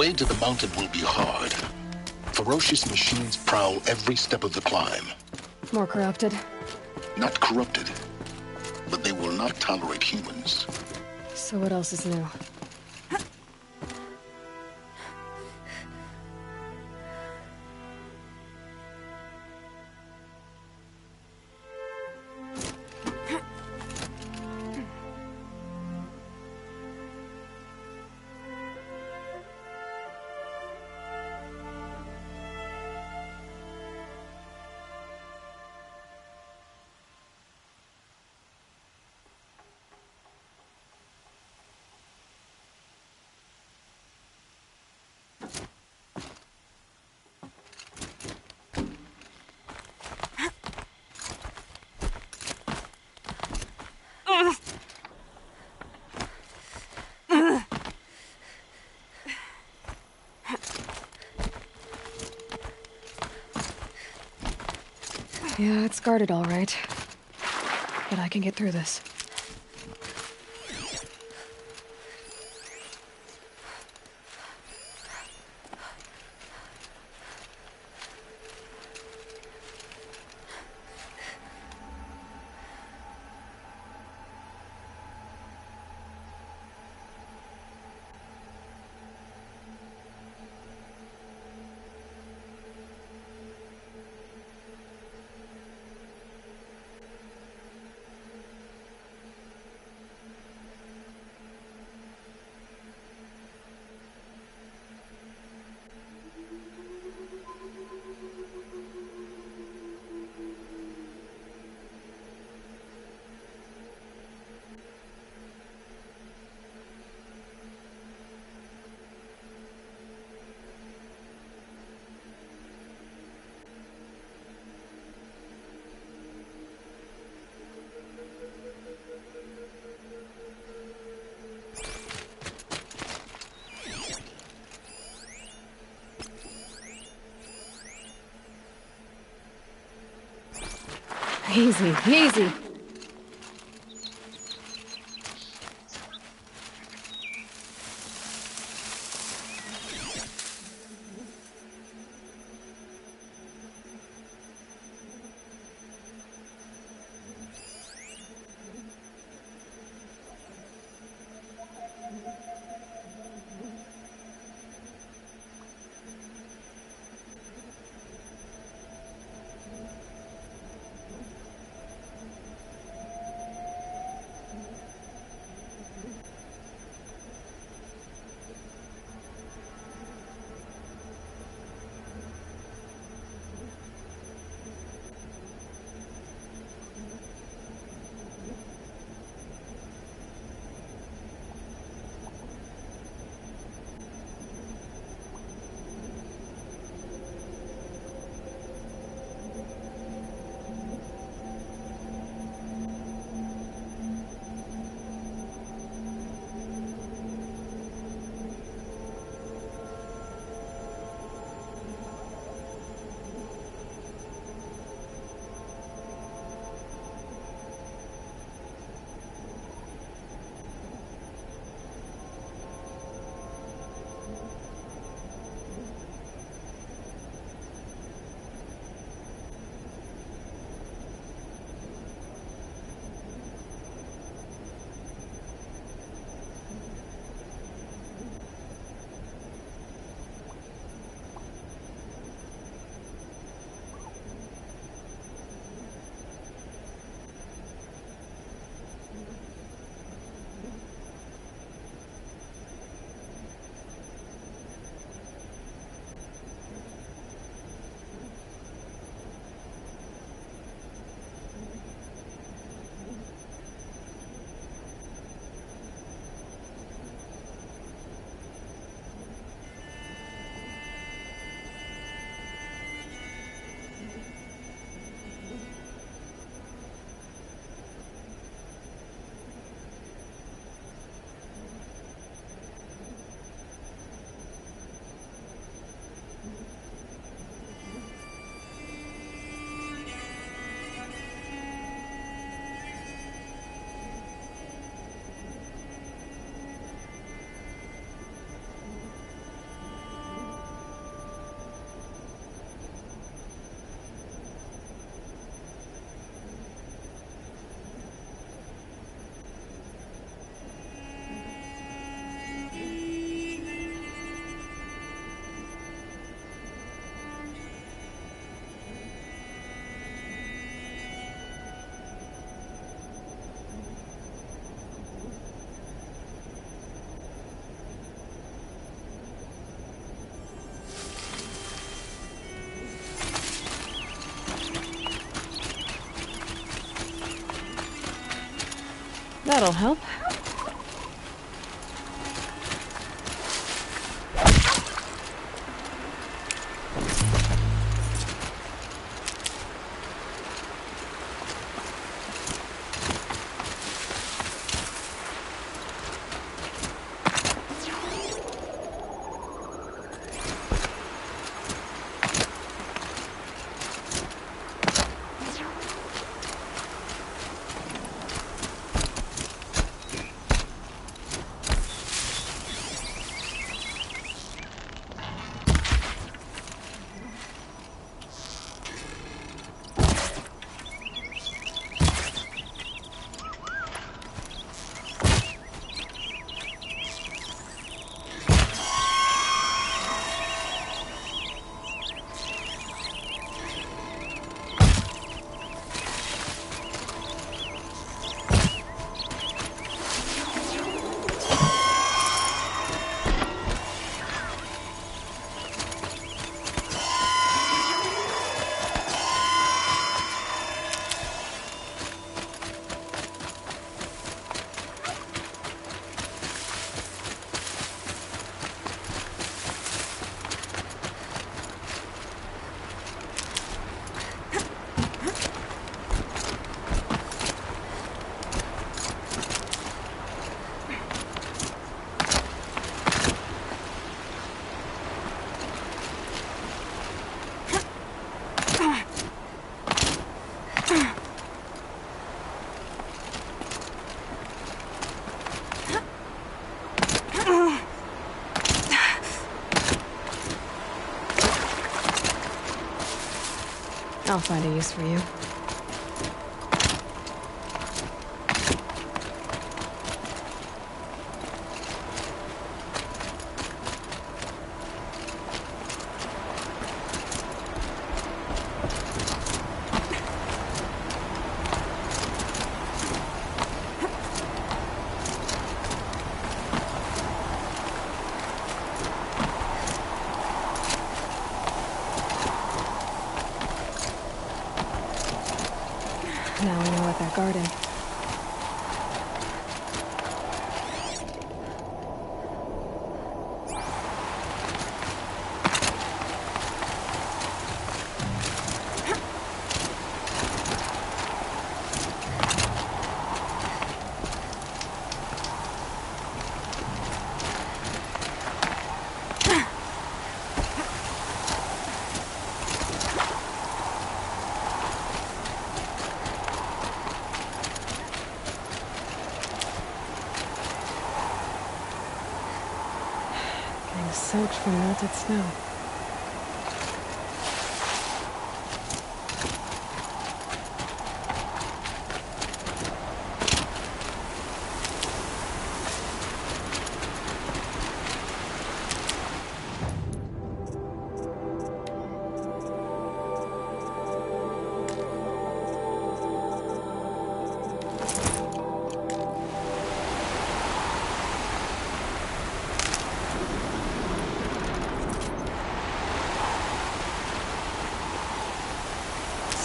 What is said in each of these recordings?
way to the mountain will be hard. Ferocious machines prowl every step of the climb. More corrupted? Not corrupted, but they will not tolerate humans. So what else is new? Yeah, it's guarded all right. But I can get through this. Easy, easy. That'll help. I'll find a use for you. Now we know what that garden. Soaked from melted snow.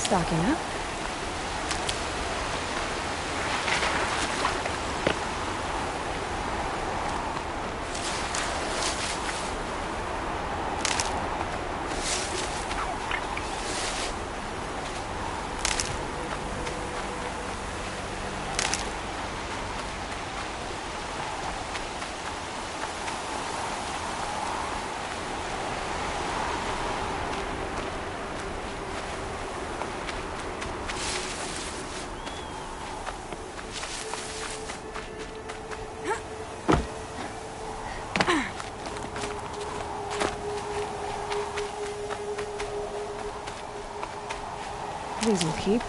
Stocking up. These will keep.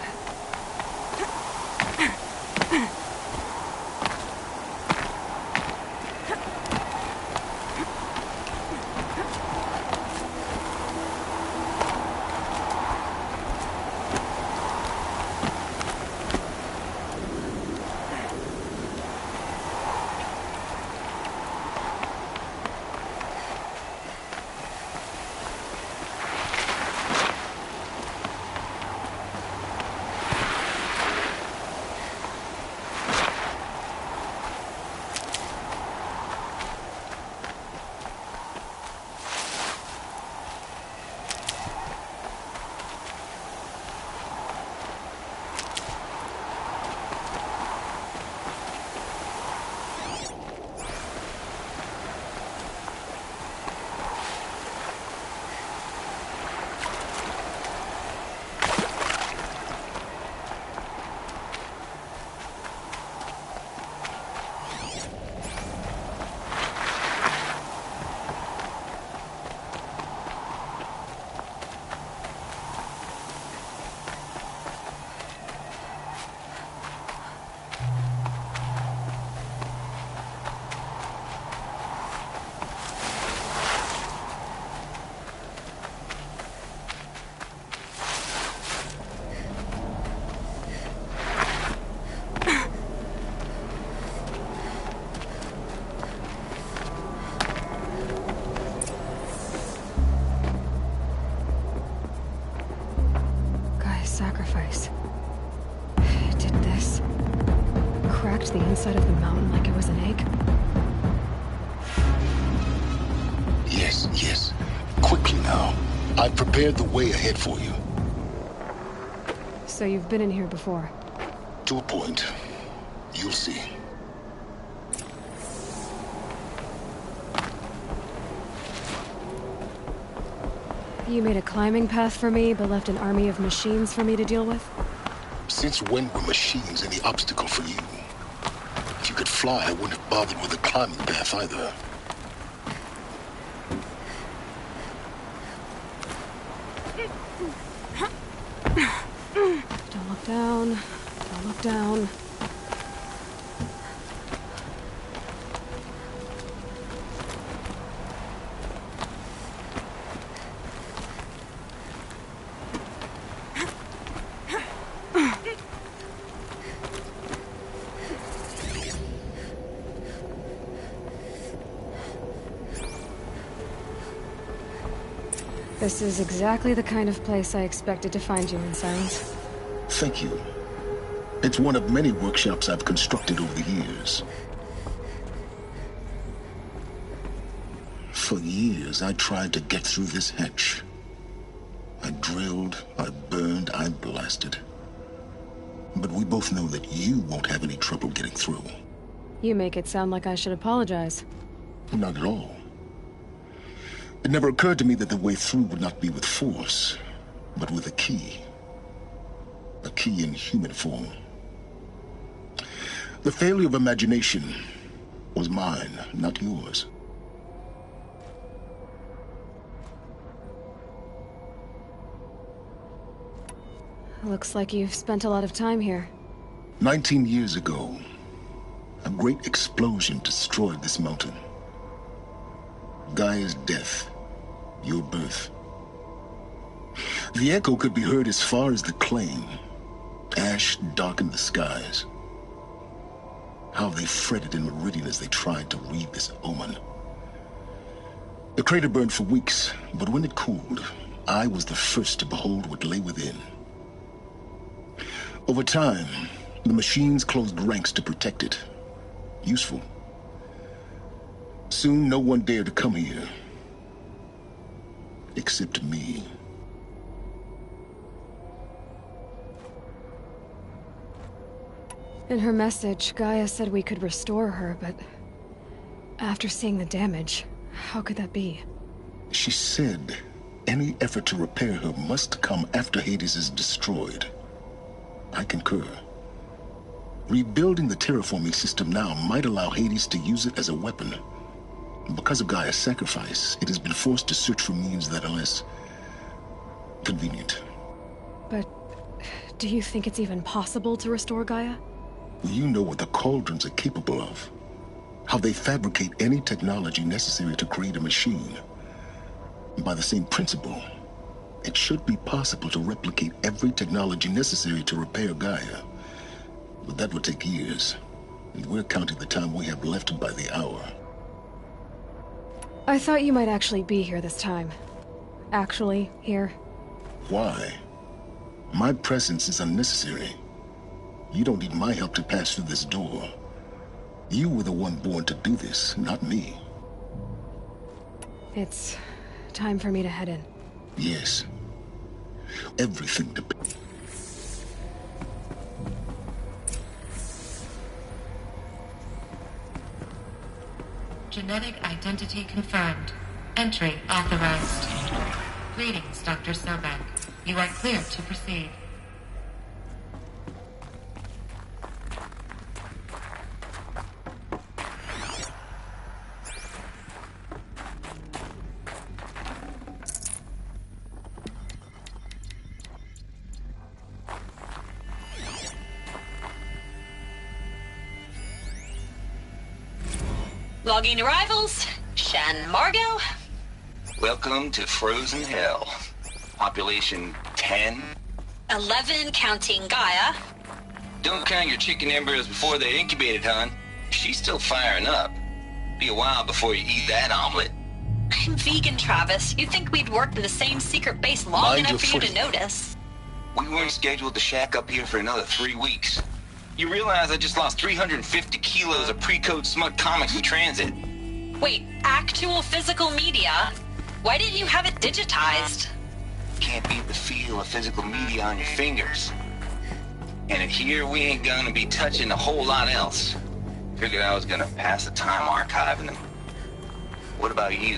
sacrifice. It did this. Cracked the inside of the mountain like it was an egg. Yes, yes. Quickly now. I've prepared the way ahead for you. So you've been in here before? To a point. You'll see. You made a climbing path for me, but left an army of machines for me to deal with? Since when were machines any obstacle for you? If you could fly, I wouldn't have bothered with a climbing path either. Don't look down. Don't look down. This is exactly the kind of place I expected to find you in, Silence. Thank you. It's one of many workshops I've constructed over the years. For years, I tried to get through this hatch. I drilled, I burned, I blasted. But we both know that you won't have any trouble getting through. You make it sound like I should apologize. Not at all. It never occurred to me that the way through would not be with force, but with a key. A key in human form. The failure of imagination was mine, not yours. Looks like you've spent a lot of time here. 19 years ago, a great explosion destroyed this mountain. Gaia's death, your birth. The echo could be heard as far as the claim. Ash darkened the skies. How they fretted in Meridian as they tried to read this omen. The crater burned for weeks, but when it cooled, I was the first to behold what lay within. Over time, the machines closed ranks to protect it. Useful. Soon, no one dared to come here. Except me. In her message, Gaia said we could restore her, but after seeing the damage, how could that be? She said any effort to repair her must come after Hades is destroyed. I concur. Rebuilding the terraforming system now might allow Hades to use it as a weapon. Because of Gaia's sacrifice, it has been forced to search for means that are less convenient. But do you think it's even possible to restore Gaia? You know what the Cauldrons are capable of. How they fabricate any technology necessary to create a machine. By the same principle, it should be possible to replicate every technology necessary to repair Gaia. But that would take years, and we're counting the time we have left by the hour. I thought you might actually be here this time. Actually, here. Why? My presence is unnecessary. You don't need my help to pass through this door. You were the one born to do this, not me. It's time for me to head in. Yes. Everything depends. Genetic identity confirmed. Entry authorized. Greetings, Dr. Sobek. You are clear to proceed. Logging arrivals. Shan Margot. Welcome to Frozen Hell. Population 10. 11 counting Gaia. Don't count your chicken embryos before they're incubated, hon. She's still firing up. Be a while before you eat that omelet. I'm vegan, Travis. You'd think we'd worked in the same secret base long Mind enough your for you to footing. notice. We weren't scheduled to shack up here for another 3 weeks. You realize I just lost 350 kilos of pre-code smut comics in transit. Wait, actual physical media? Why didn't you have it digitized? Can't beat the feel of physical media on your fingers. And in here, we ain't gonna be touching a whole lot else. Figured I was gonna pass the time archiving them. What about you?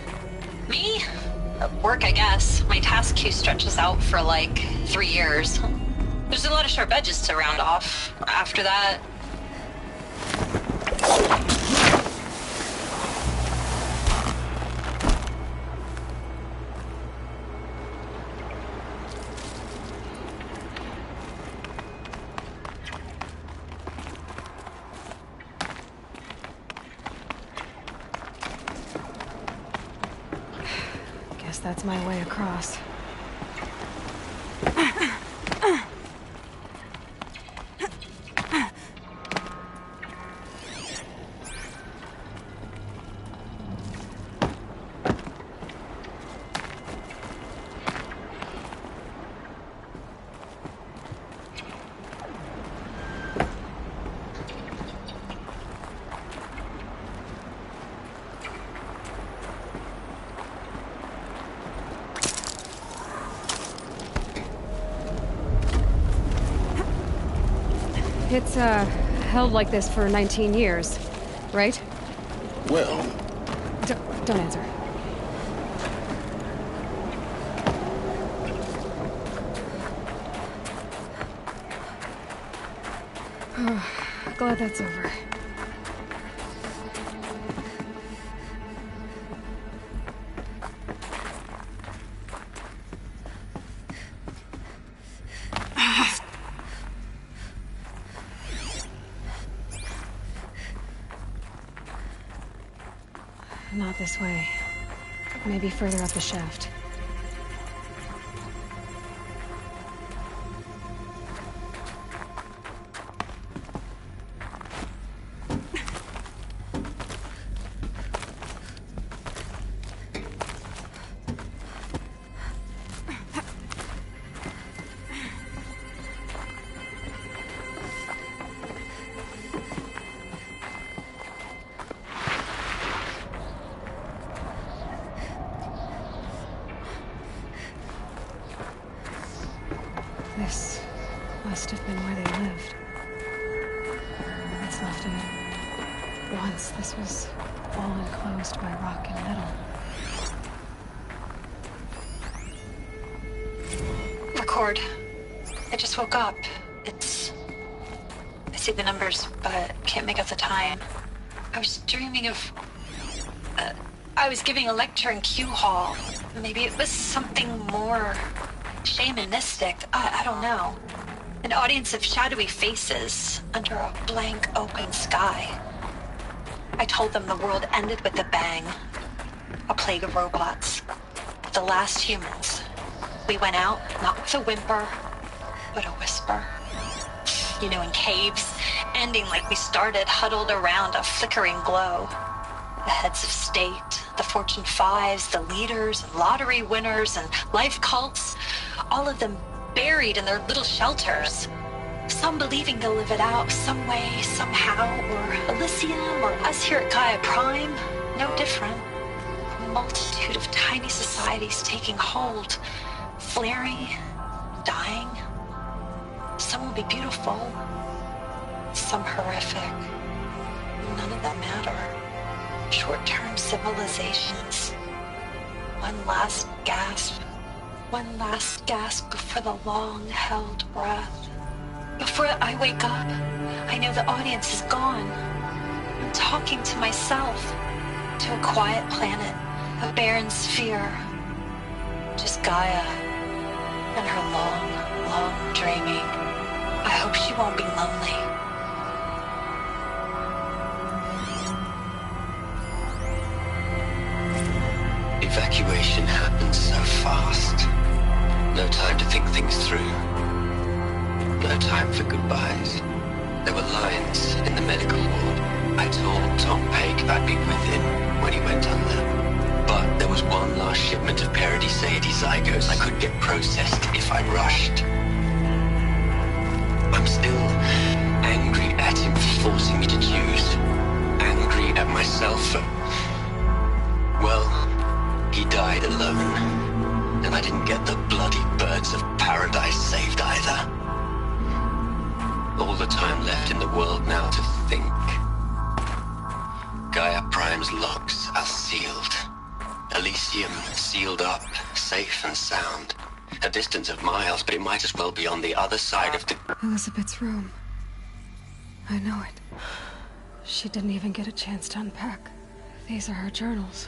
Me? Work, I guess. My task queue stretches out for like 3 years. There's a lot of sharp edges to round off. After that... Guess that's my way across. It's, held like this for 19 years, right? Well, Don't answer. Glad that's over. Not this way. Maybe further up the shaft. This must have been where they lived. It's left in. Once this was all enclosed by rock and metal. Record. I just woke up. I see the numbers, but can't make out the time. I was dreaming of... I was giving a lecture in Q Hall. Maybe it was something more... shamanistic. I don't know. An audience of shadowy faces under a blank open sky. I told them the world ended with a bang. A plague of robots. The last humans. We went out, not with a whimper, but a whisper. You know, in caves, ending like we started, huddled around a flickering glow. The heads of state, the Fortune 5s, the leaders, and lottery winners, and life cults, all of them buried in their little shelters. Some believing they'll live it out some way, somehow, or Elysium, or us here at Gaia Prime, no different. A multitude of tiny societies taking hold, flaring, dying. Some will be beautiful, some horrific. None of them matter. Short-term civilizations. One last gasp. One last gasp before the long-held breath. Before I wake up, I know the audience is gone. I'm talking to myself, to a quiet planet, a barren sphere. Just Gaia and her long, long dreaming. I hope she won't be lonely. Evacuation happened so fast. No time to think things through. No time for goodbyes. There were lines in the medical ward. I told Tom Pake I'd be with him when he went under. But there was one last shipment of Paradis zygotes I could get processed if I rushed. himself. Well, he died alone. And I didn't get the bloody birds of paradise saved either. All the time left in the world now to think. Gaia Prime's locks are sealed. Elysium sealed up, safe and sound. A distance of miles, but it might as well be on the other side of the... Elizabeth's room. I know it. She didn't even get a chance to unpack. These are her journals.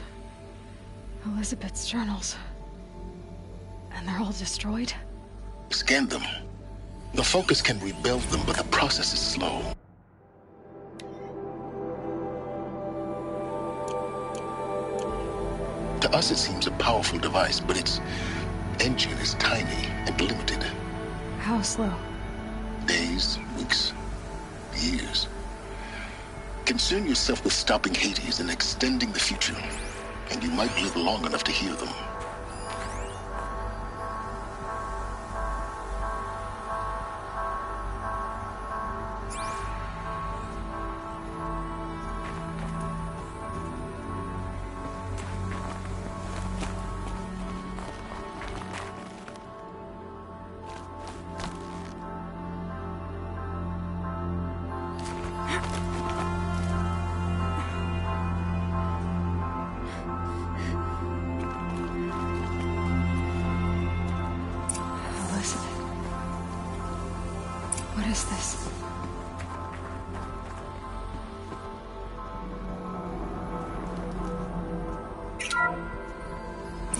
Elizabeth's journals. And they're all destroyed? Scan them. The Focus can rebuild them, but the process is slow. To us, it seems a powerful device, but its engine is tiny and limited. How slow? Days, weeks, years. Concern yourself with stopping Hades and extending the future, and you might live long enough to hear them. What is this?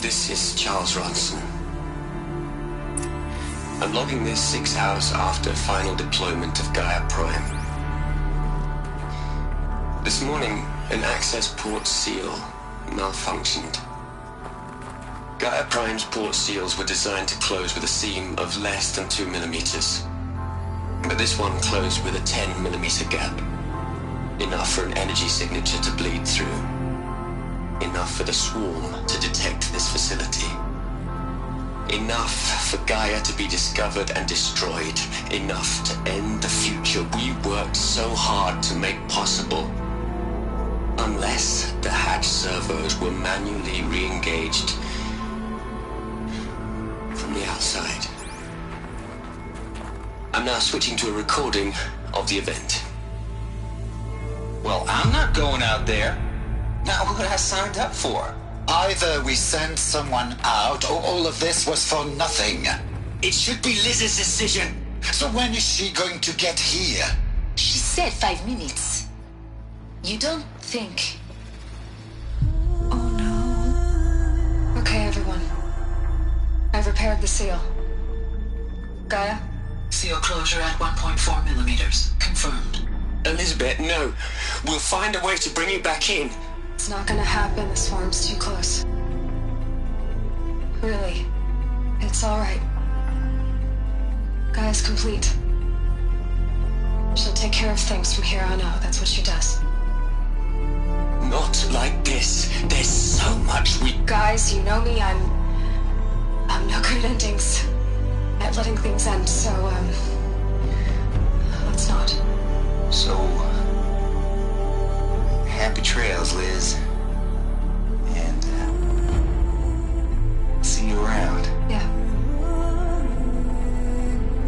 This is Charles Ronson. I'm logging this 6 hours after final deployment of Gaia Prime. This morning, an access port seal malfunctioned. Gaia Prime's port seals were designed to close with a seam of less than 2 millimeters. But this one closed with a 10 millimeter gap. Enough for an energy signature to bleed through. Enough for the swarm to detect this facility. Enough for Gaia to be discovered and destroyed. Enough to end the future we worked so hard to make possible. Unless the hatch servos were manually re-engaged from the outside. I'm now switching to a recording of the event. Well, I'm not going out there. Not what I signed up for. Either we send someone out, or all of this was for nothing. It should be Liz's decision. So when is she going to get here? She said 5 minutes. You don't think... Oh no. Okay, everyone. I've repaired the seal. Gaia? Seal closure at 1.4 millimeters. Confirmed. Elizabeth, no. We'll find a way to bring you back in. It's not gonna happen. The swarm's too close. Really. It's alright. Gaia's complete. She'll take care of things from here on out. That's what she does. Not like this. There's so much we... Guys, you know me. I'm no good at endings. At letting things end, so, let's not. So... happy trails, Liz. And, see you around. Yeah.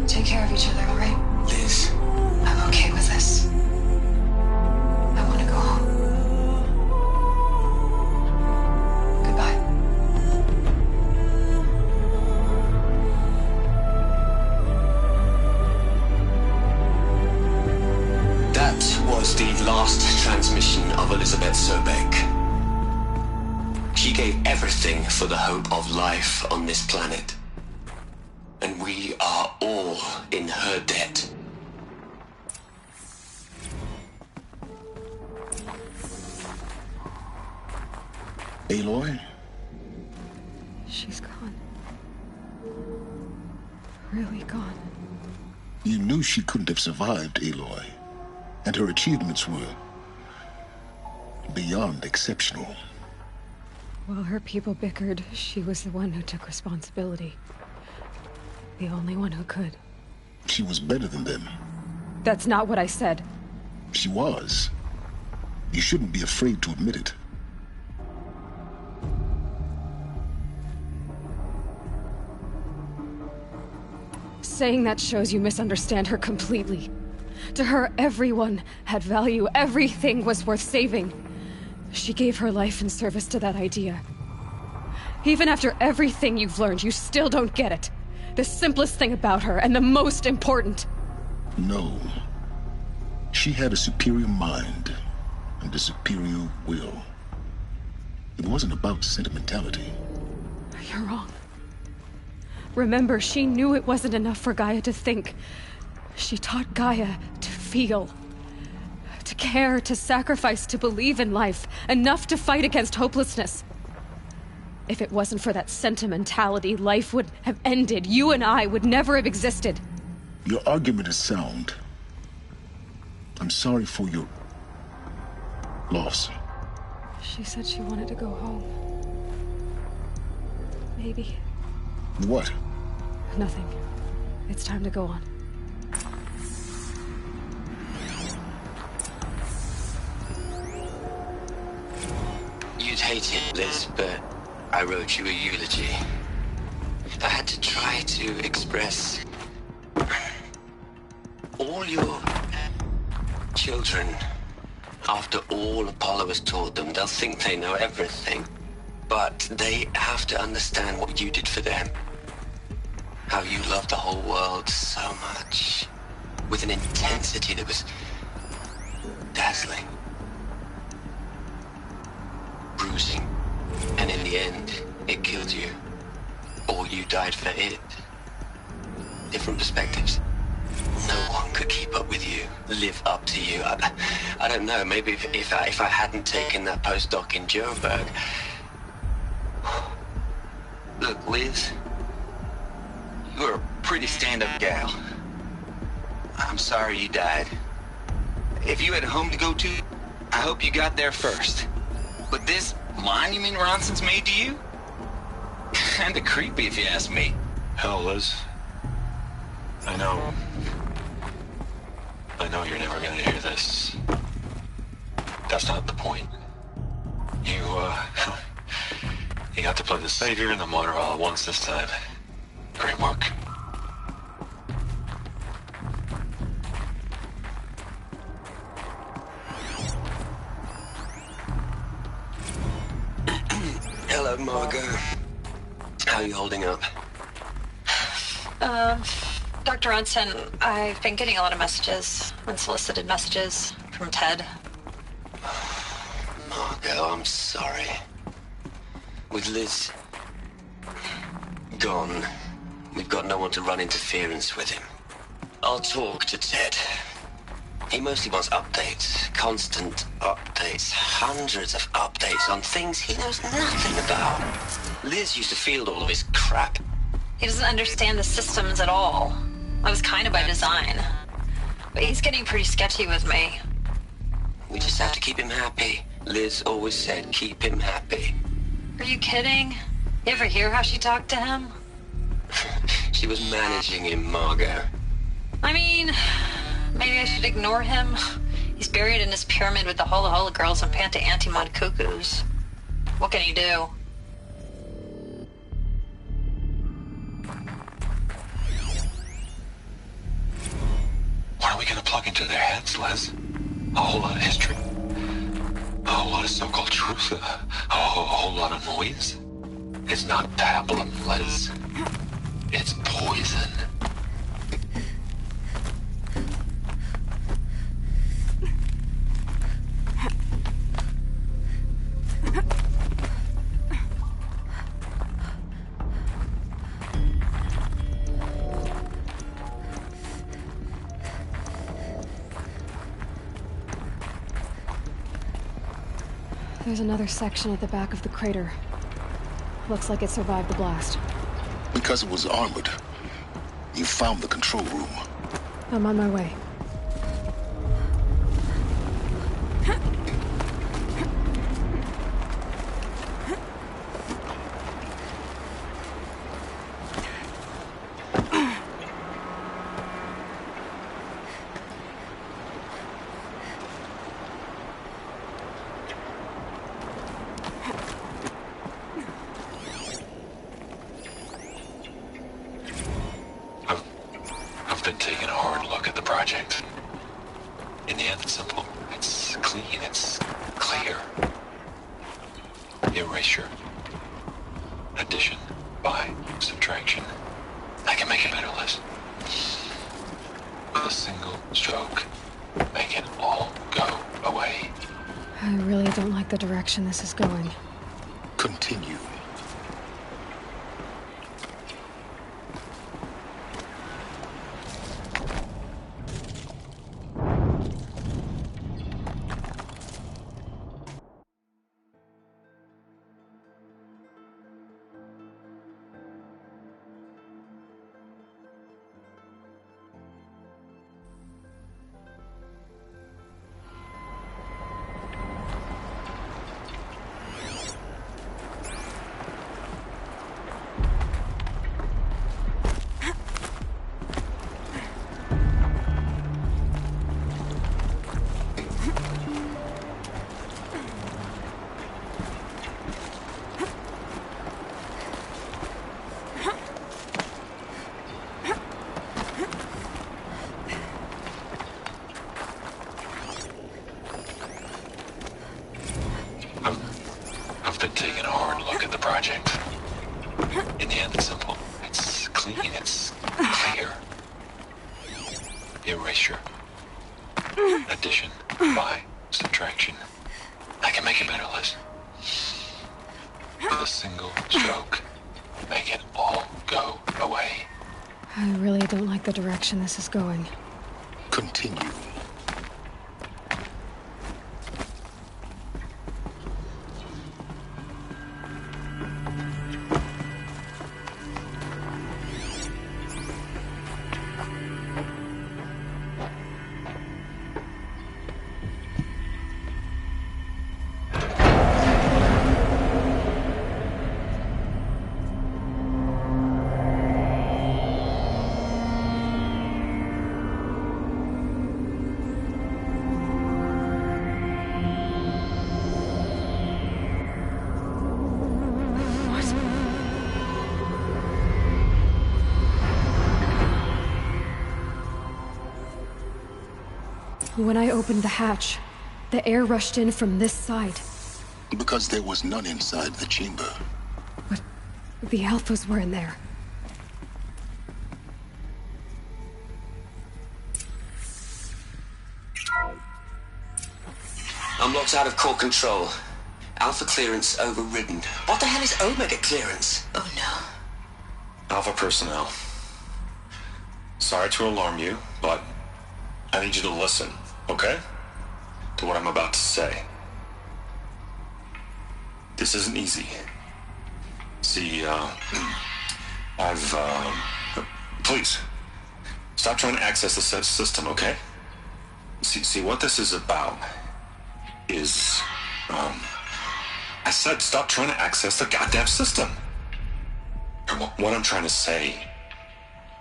Take care of each other, alright? Liz. I'm okay with this. I want to go home. Goodbye. That was the last transmission of Elizabeth Sobek. She gave everything for the hope of life on this planet. And we are all in her debt. Aloy? She's gone. Really gone. You knew she couldn't have survived, Aloy. And her achievements were beyond exceptional. While her people bickered, she was the one who took responsibility. The only one who could. She was better than them. That's not what I said. She was. You shouldn't be afraid to admit it. Saying that shows you misunderstand her completely. To her, everyone had value. Everything was worth saving. She gave her life in service to that idea. Even after everything you've learned, you still don't get it. The simplest thing about her, and the most important. No. She had a superior mind and a superior will. It wasn't about sentimentality. You're wrong. Remember, she knew it wasn't enough for Gaia to think. She taught Gaia to feel. To care, to sacrifice, to believe in life. Enough to fight against hopelessness. If it wasn't for that sentimentality, life would have ended. You and I would never have existed. Your argument is sound. I'm sorry for your loss. She said she wanted to go home. Maybe. What? Nothing. It's time to go on. You'd hate it, Liz, but I wrote you a eulogy. I had to try to express all your children. After all Apollo has taught them, they'll think they know everything. But they have to understand what you did for them. How you loved the whole world so much. With an intensity that was dazzling. Bruising. And in the end, it killed you. Or you died for it. Different perspectives. No one could keep up with you, live up to you. I don't know, maybe if I hadn't taken that postdoc in Joburg. Look, Liz, you're a pretty stand-up gal. I'm sorry you died. If you had a home to go to, I hope you got there first. But this monument Ronson's made to you? Kinda creepy if you ask me. Hell, Liz. I know you're never gonna hear this. That's not the point. You got to play the savior and the martyr all at once this time. Great work. Hello, Margot. How are you holding up? Dr. Ronson, I've been getting a lot of messages, unsolicited messages from Ted. Margot, I'm sorry. With Liz gone, we've got no one to run interference with him. I'll talk to Ted. He mostly wants updates, constant updates, hundreds of updates on things he knows nothing about. Liz used to field all of his crap. He doesn't understand the systems at all. That was kind of by design. But he's getting pretty sketchy with me. We just have to keep him happy. Liz always said keep him happy. Are you kidding? You ever hear how she talked to him? She was managing him, Margot. I mean, maybe I should ignore him. He's buried in his pyramid with the Hola Hola girls and Panta Antimod cuckoos. What can he do? What are we gonna plug into their heads, Liz? A whole lot of history? A whole lot of so-called truth? A whole lot of noise? It's not pablum, Liz. It's poison. There's another section at the back of the crater. Looks like it survived the blast. Because it was armored. You found the control room. I'm on my way. been taking a hard look at the project. In the end, it's simple. It's clean. It's clear. Erasure. Addition. By. Subtraction. I can make a better list. With a single stroke, make it all go away. I really don't like the direction this is going. Continue. I've been taking a hard look at the project. In the end, it's simple. It's clean. It's clear. Erasure. Addition. By. Subtraction. I can make a better list. With a single stroke, make it all go away. I really don't like the direction this is going. Continue. When I opened the hatch, the air rushed in from this side. Because there was none inside the chamber. But the Alphas were in there. Unlocked out of core control. Alpha clearance overridden. What the hell is Omega clearance? Oh no. Alpha personnel. Sorry to alarm you, but I need you to listen, okay? To what I'm about to say. This isn't easy. See, please, stop trying to access the system, okay? See, what this is about is, I said stop trying to access the goddamn system. What I'm trying to say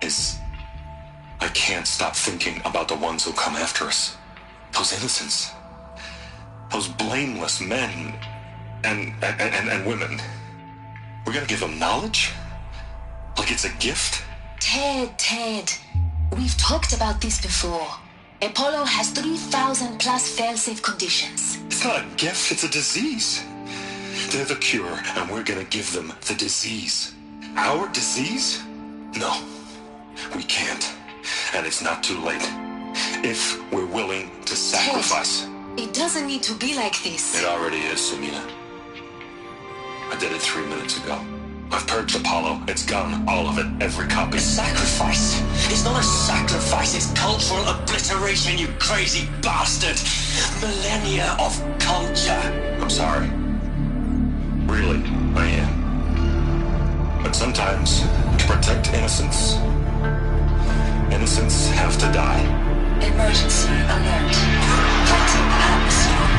is I can't stop thinking about the ones who come after us. Those innocents. Those blameless men and women. We're gonna give them knowledge? Like it's a gift? Ted. We've talked about this before. Apollo has 3,000 plus fail-safe conditions. It's not a gift, it's a disease. They're the cure, and we're gonna give them the disease. Our disease? No, we can't. And it's not too late. If we're willing to sacrifice. Ted, it doesn't need to be like this. It already is, Samina. I did it 3 minutes ago. I've purged Apollo. It's gone. All of it. Every copy. Sacrifice? It's not a sacrifice. It's cultural obliteration, you crazy bastard. Millennia of culture. I'm sorry. Really, I am. But sometimes, to protect innocence, innocents have to die. Emergency alert. Fighting atmosphere.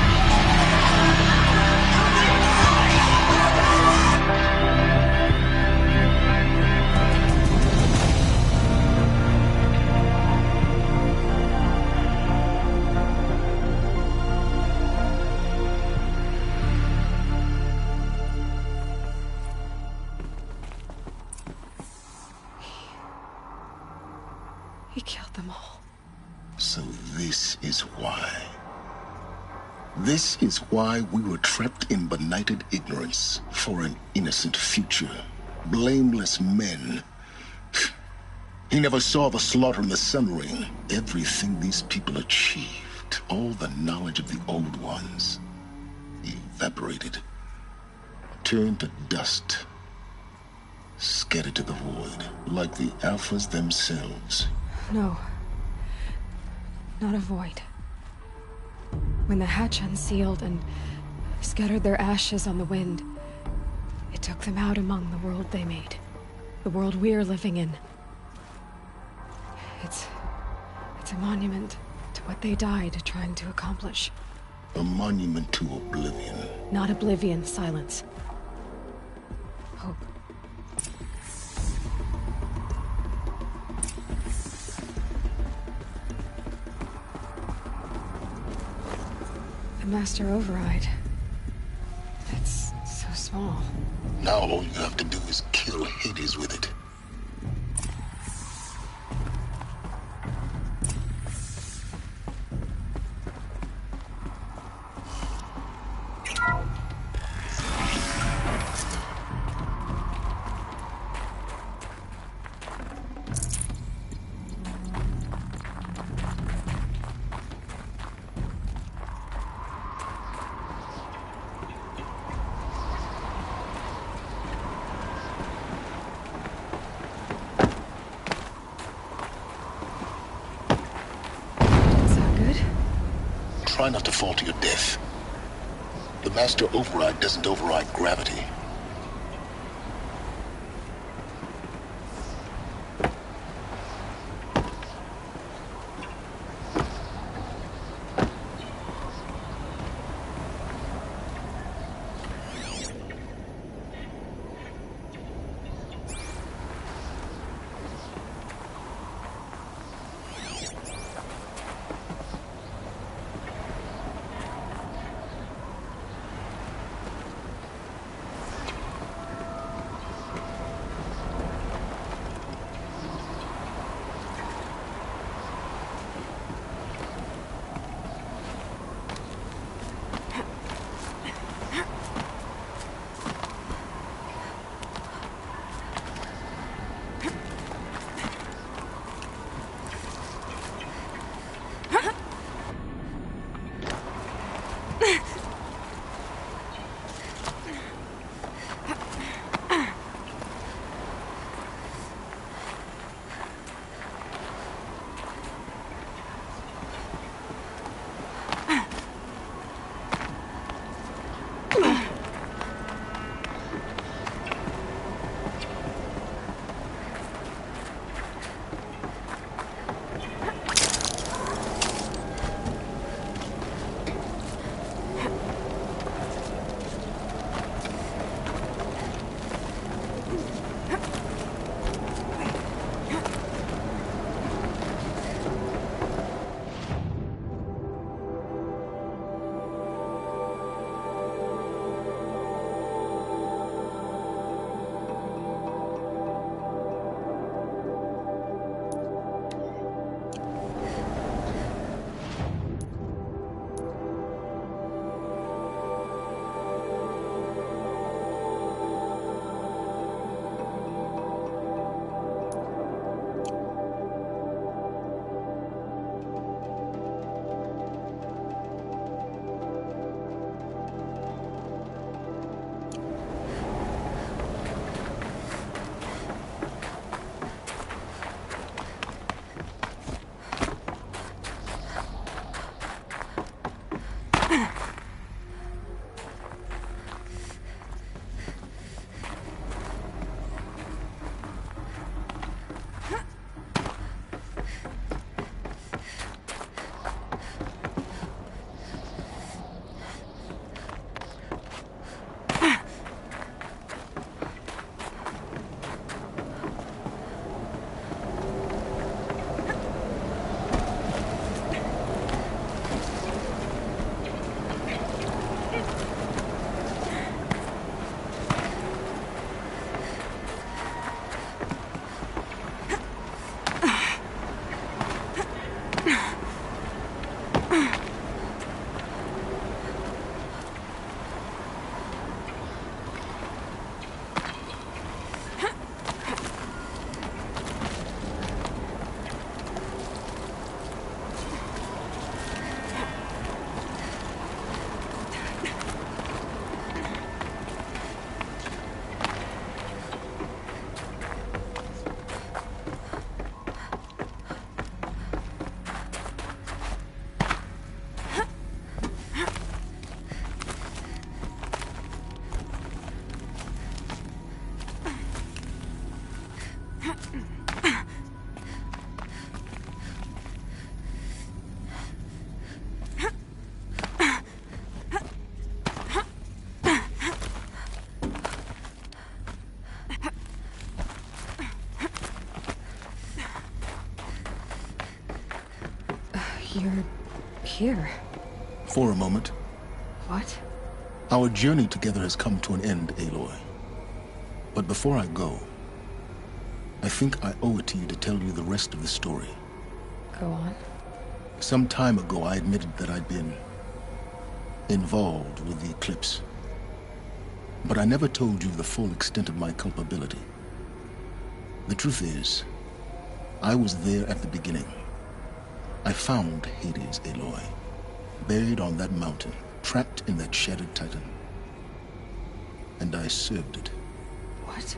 He killed them all. So this is why. This is why we were trapped in benighted ignorance for an innocent future. Blameless men. He never saw the slaughter in the Sun Ring. Everything these people achieved, all the knowledge of the old ones, evaporated, turned to dust, scattered to the void, like the Alphas themselves. No. Not a void. When the hatch unsealed and scattered their ashes on the wind, it took them out among the world they made. The world we're living in. It's a monument to what they died trying to accomplish. A monument to oblivion. Not oblivion, silence. Hope. The Master Override. It's so small. Now all you have to do is kill Hades with it. Try not to fall to your death. The Master Override doesn't override gravity. You're here. For a moment. What? Our journey together has come to an end, Aloy. But before I go, I think I owe it to you to tell you the rest of the story. Go on. Some time ago, I admitted that I'd been involved with the eclipse. But I never told you the full extent of my culpability. The truth is, I was there at the beginning. I found Hades, Aloy, buried on that mountain, trapped in that shattered titan. And I served it. What?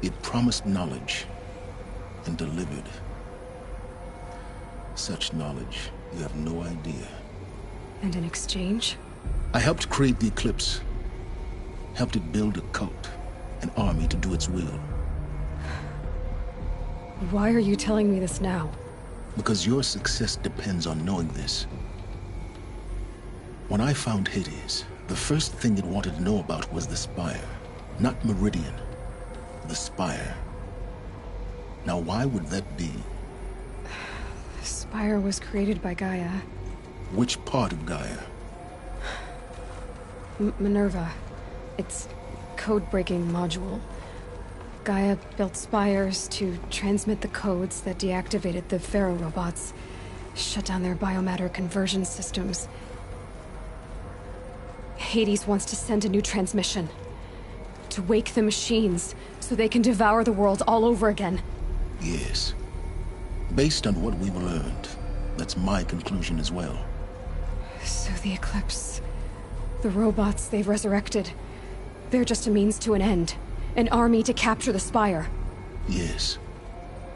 It promised knowledge and delivered. Such knowledge, you have no idea. And in exchange? I helped create the eclipse. Helped it build a cult, an army to do its will. Why are you telling me this now? Because your success depends on knowing this. When I found Hades, the first thing it wanted to know about was the Spire. Not Meridian. The Spire. Now why would that be? The Spire was created by Gaia. Which part of Gaia? Minerva. Its code-breaking module. Gaia built spires to transmit the codes that deactivated the Pharaoh robots, shut down their biomatter conversion systems. Hades wants to send a new transmission. To wake the machines, so they can devour the world all over again. Yes. Based on what we've learned, that's my conclusion as well. So the Eclipse... the robots they've resurrected... they're just a means to an end. An army to capture the Spire. Yes.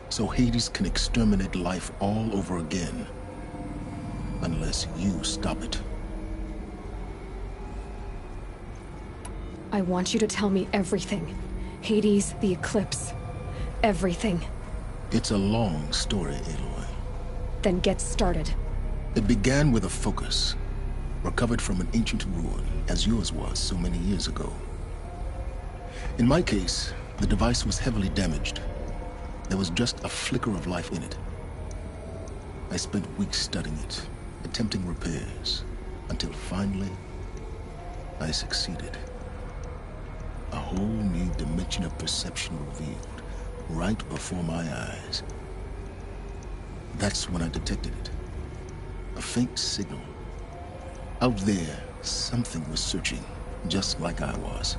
So Hades can exterminate life all over again. Unless you stop it. I want you to tell me everything. Hades, the Eclipse. Everything. It's a long story, Aloy. Then get started. It began with a focus. Recovered from an ancient ruin, as yours was so many years ago. In my case, the device was heavily damaged. There was just a flicker of life in it. I spent weeks studying it, attempting repairs, until finally, I succeeded. A whole new dimension of perception revealed, right before my eyes. That's when I detected it. A faint signal. Out there, something was searching, just like I was.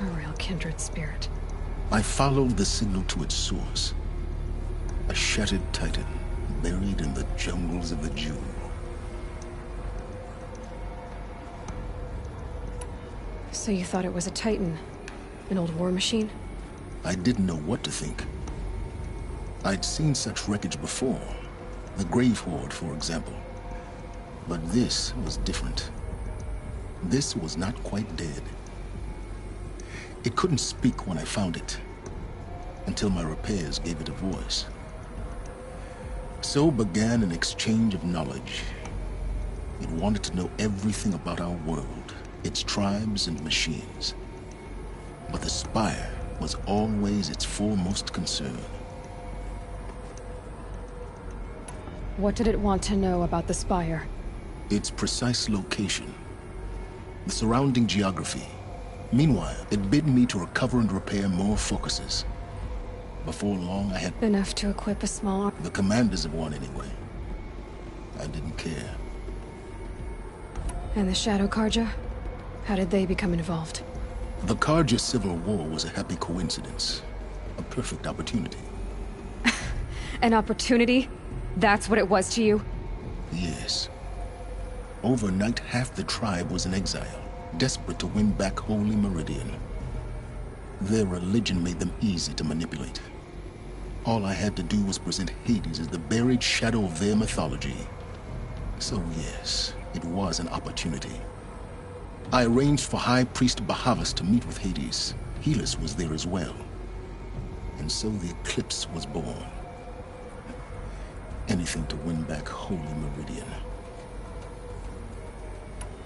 A real kindred spirit. I followed the signal to its source. A shattered titan, buried in the jungles of the Jew. So you thought it was a titan? An old war machine? I didn't know what to think. I'd seen such wreckage before. The Grave Horde, for example. But this was different. This was not quite dead. It couldn't speak when I found it, until my repairs gave it a voice. So began an exchange of knowledge. It wanted to know everything about our world, its tribes and machines. But the Spire was always its foremost concern. What did it want to know about the Spire? Its precise location, the surrounding geography. Meanwhile, it bid me to recover and repair more focuses. Before long, I had... enough to equip a small army. The commanders of one, anyway. I didn't care. And the Shadow Karja? How did they become involved? The Karja Civil War was a happy coincidence. A perfect opportunity. An opportunity? That's what it was to you? Yes. Overnight, half the tribe was in exile, desperate to win back Holy Meridian. Their religion made them easy to manipulate. All I had to do was present Hades as the buried shadow of their mythology. So yes, it was an opportunity. I arranged for High Priest Bahavas to meet with Hades. Helis was there as well. And so the Eclipse was born. Anything to win back Holy Meridian.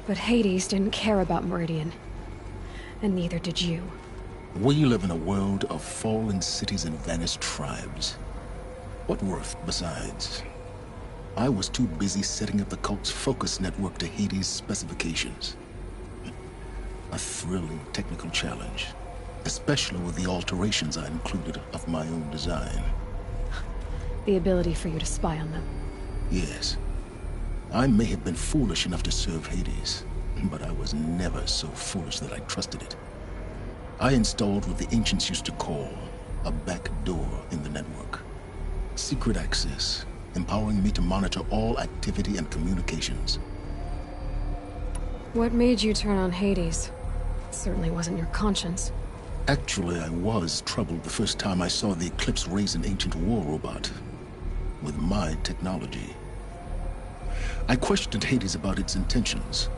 But Hades didn't care about Meridian. And neither did you. We live in a world of fallen cities and vanished tribes. What worth besides? I was too busy setting up the cult's focus network to Hades' specifications. A thrilling technical challenge, especially with the alterations I included of my own design. The ability for you to spy on them. Yes. I may have been foolish enough to serve Hades, but I was never so foolish that I trusted it. I installed what the ancients used to call a back door in the network. Secret access, empowering me to monitor all activity and communications. What made you turn on Hades? It certainly wasn't your conscience. Actually, I was troubled the first time I saw the Eclipse raise an ancient war robot with my technology. I questioned Hades about its intentions.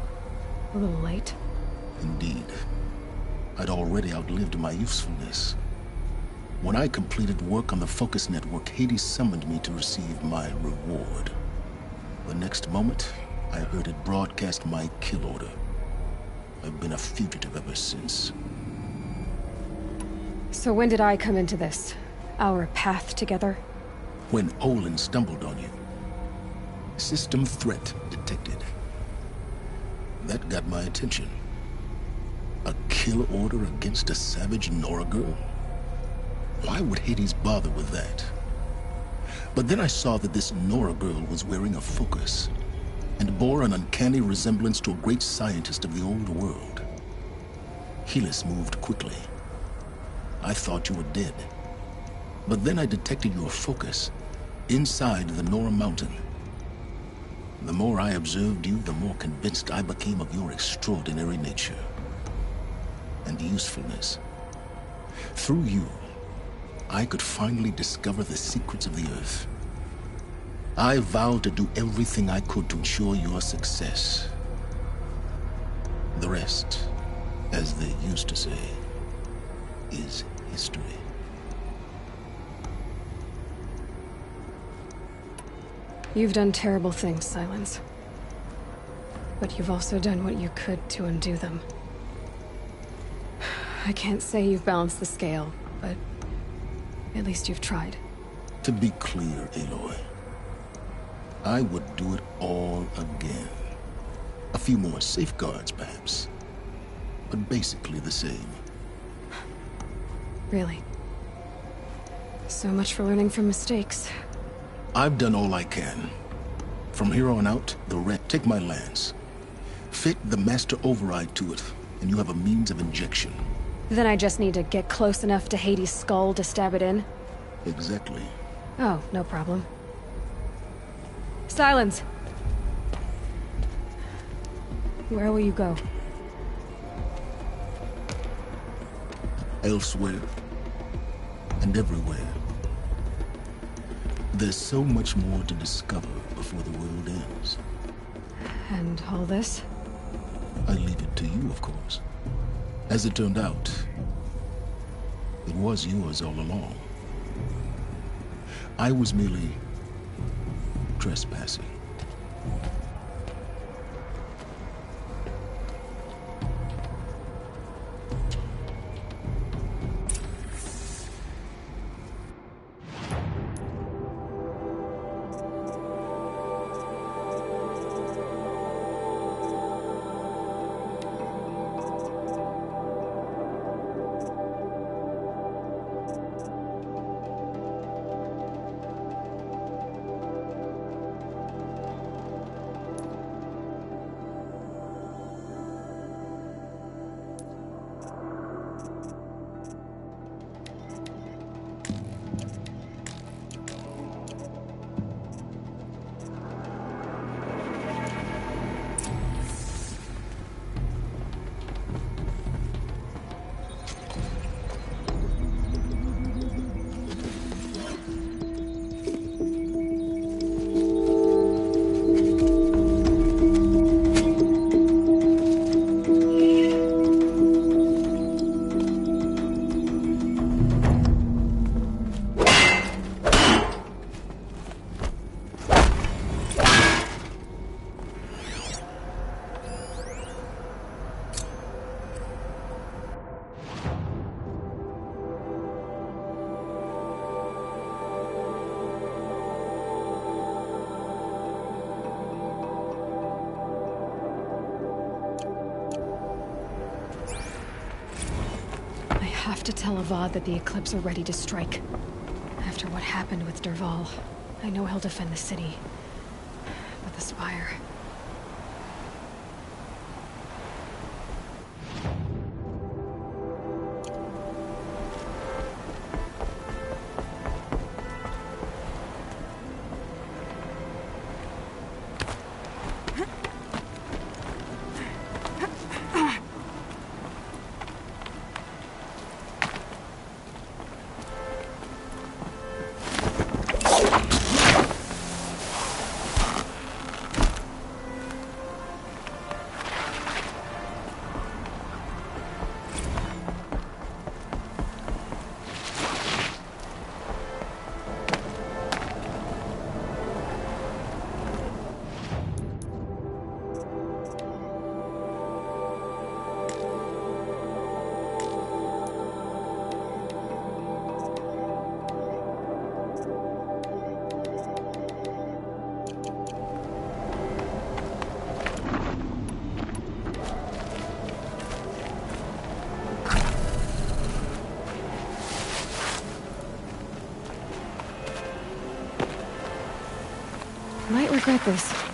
A little late. Indeed. I'd already outlived my usefulness. When I completed work on the Focus Network, Hades summoned me to receive my reward. The next moment, I heard it broadcast my kill order. I've been a fugitive ever since. So when did I come into this? Our path together? When Olin stumbled on you. System threat detected. That got my attention. A kill order against a savage Nora girl? Why would Hades bother with that? But then I saw that this Nora girl was wearing a focus, and bore an uncanny resemblance to a great scientist of the old world. Helis moved quickly. I thought you were dead. But then I detected your focus inside the Nora mountain. The more I observed you, the more convinced I became of your extraordinary nature and usefulness. Through you, I could finally discover the secrets of the Earth. I vowed to do everything I could to ensure your success. The rest, as they used to say, is history. You've done terrible things, Silence. But you've also done what you could to undo them. I can't say you've balanced the scale, but at least you've tried. To be clear, Aloy, I would do it all again. A few more safeguards, perhaps, but basically the same. Really? So much for learning from mistakes. I've done all I can. From here on out, the rest. Take my lance. Fit the master override to it, and you have a means of injection. Then I just need to get close enough to Hades' skull to stab it in? Exactly. Oh, no problem. Silence! Where will you go? Elsewhere. And everywhere. There's so much more to discover before the world ends. And all this? I leave it to you, of course. As it turned out, it was yours all along. I was merely trespassing. to tell Avad that the Eclipse are ready to strike. After what happened with Derval, I know he'll defend the city. But the Spire... Might regret this.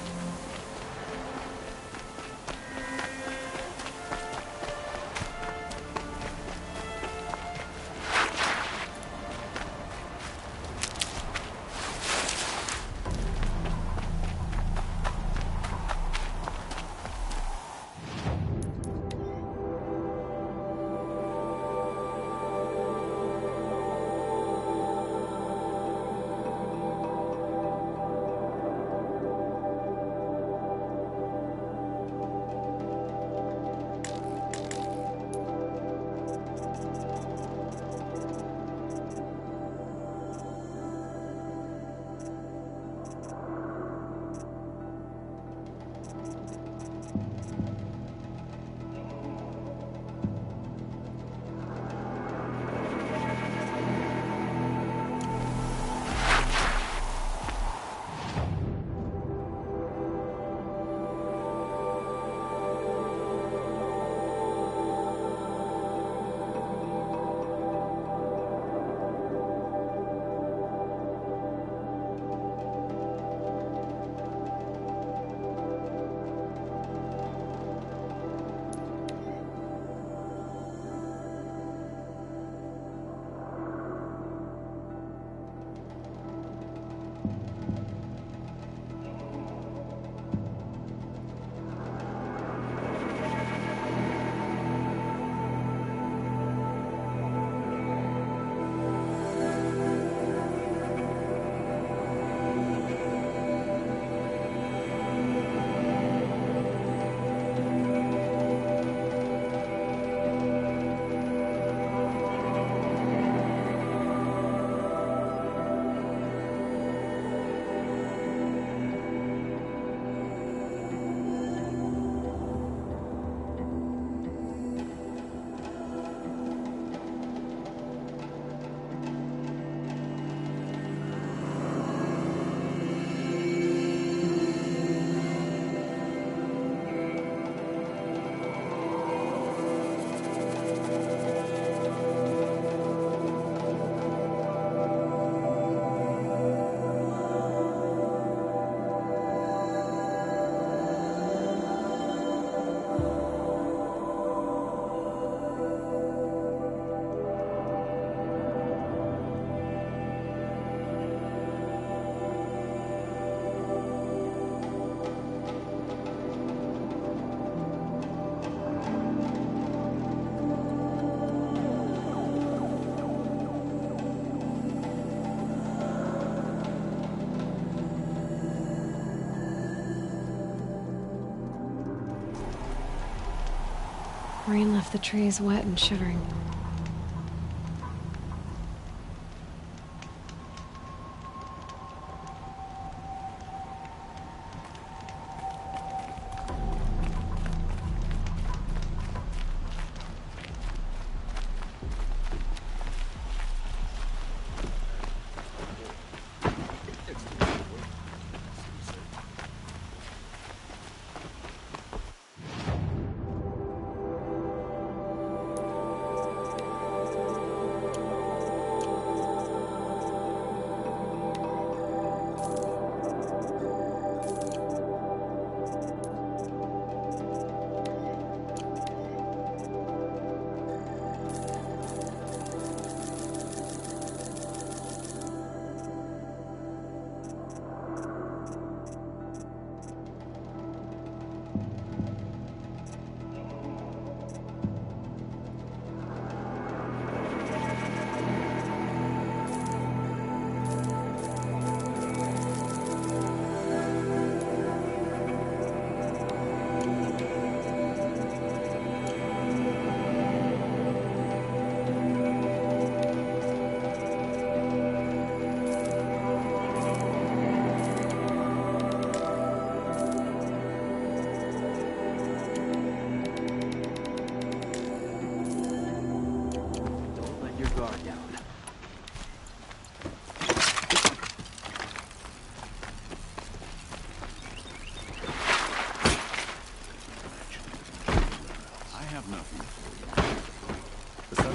Rain left the trees wet and shivering.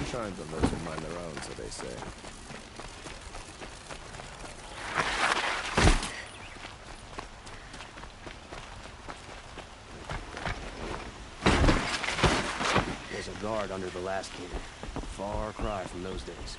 shines on those who mind their own, so they say. There's a guard under the last king. Far cry from those days.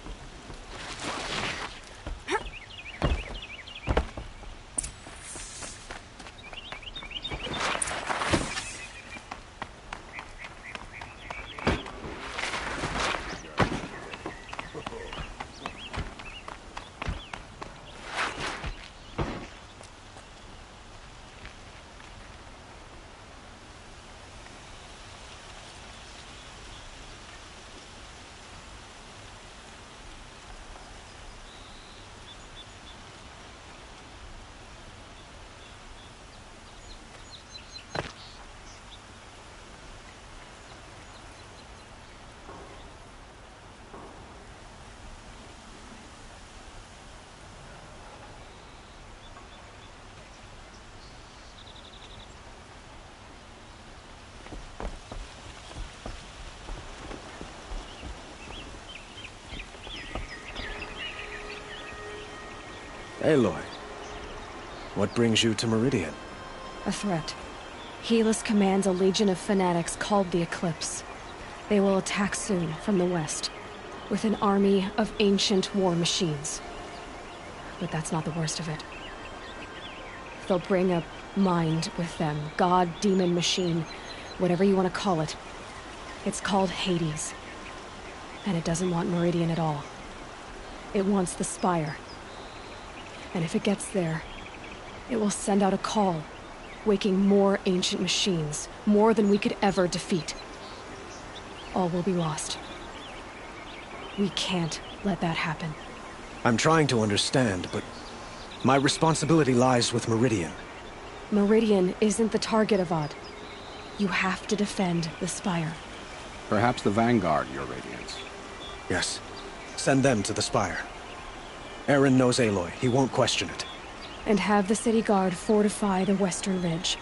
Aloy, what brings you to Meridian? A threat. Helis commands a legion of fanatics called the Eclipse. They will attack soon from the west, with an army of ancient war machines. But that's not the worst of it. They'll bring a mind with them, god, demon, machine, whatever you want to call it. It's called Hades. And it doesn't want Meridian at all. It wants the Spire. And if it gets there, it will send out a call, waking more ancient machines, more than we could ever defeat. All will be lost. We can't let that happen. I'm trying to understand, but my responsibility lies with Meridian. Meridian isn't the target, Avad. You have to defend the Spire. Perhaps the Vanguard, Your Radiance. Yes. Send them to the Spire. Aaron knows Aloy. He won't question it. And have the city guard fortify the western ridge.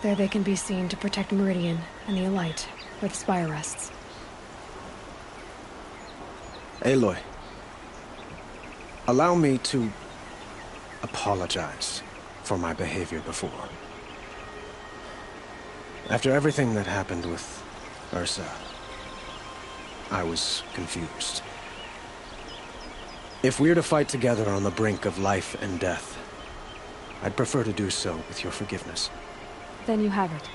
There they can be seen to protect Meridian and the Elite, where the Spire rests. Aloy, allow me to apologize for my behavior before. After everything that happened with Ursa, I was confused. If we're to fight together on the brink of life and death, I'd prefer to do so with your forgiveness. Then you have it.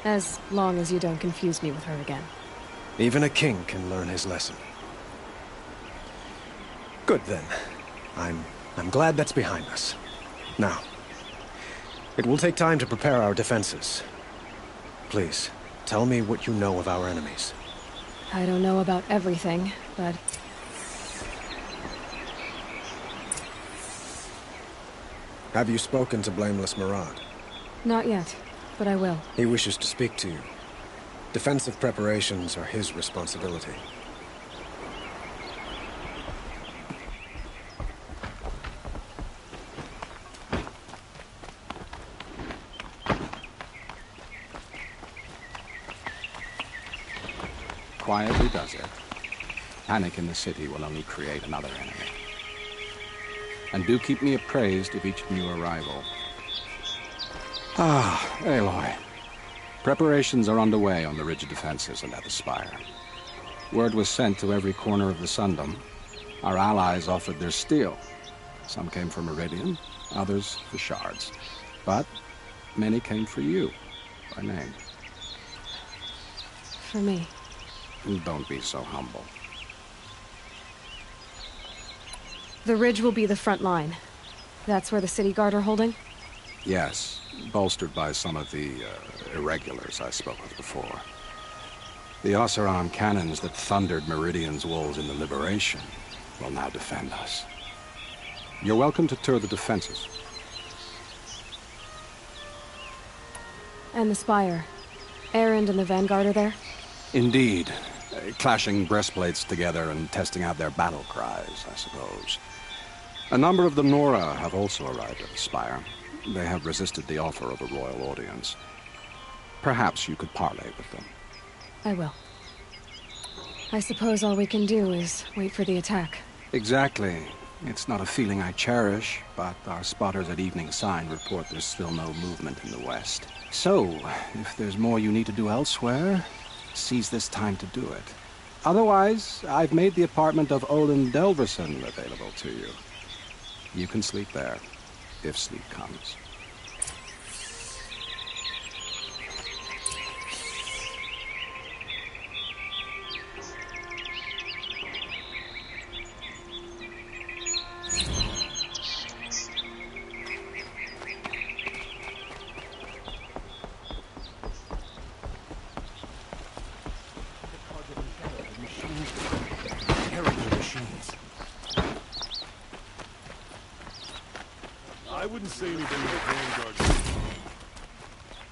As long as you don't confuse me with her again. Even a king can learn his lesson. Good then. I'm glad that's behind us. Now, it will take time to prepare our defenses. Please, tell me what you know of our enemies. I don't know about everything, but... Have you spoken to Blameless Murad? Not yet, but I will. He wishes to speak to you. Defensive preparations are his responsibility. Quietly does it. Panic in the city will only create another enemy. And do keep me appraised of each new arrival. Ah, Aloy. Preparations are underway on the ridge defenses and at the Spire. Word was sent to every corner of the Sundom. Our allies offered their steel. Some came for Meridian, others for shards. But many came for you, by name. For me. Don't be so humble. The ridge will be the front line. That's where the city guard are holding? Yes, bolstered by some of the irregulars I spoke of before. The Oseram cannons that thundered Meridian's walls in the Liberation will now defend us. You're welcome to tour the defenses. And the Spire. Erend and the Vanguard are there? Indeed. Clashing breastplates together and testing out their battle cries, I suppose. A number of the Nora have also arrived at the Spire. They have resisted the offer of a royal audience. Perhaps you could parley with them. I will. I suppose all we can do is wait for the attack. Exactly. It's not a feeling I cherish, but our spotters at Evening Sign report there's still no movement in the west. So, if there's more you need to do elsewhere, seize this time to do it. Otherwise, I've made the apartment of Olin Delverson available to you. You can sleep there, if sleep comes. I wouldn't say anything to Vanguard.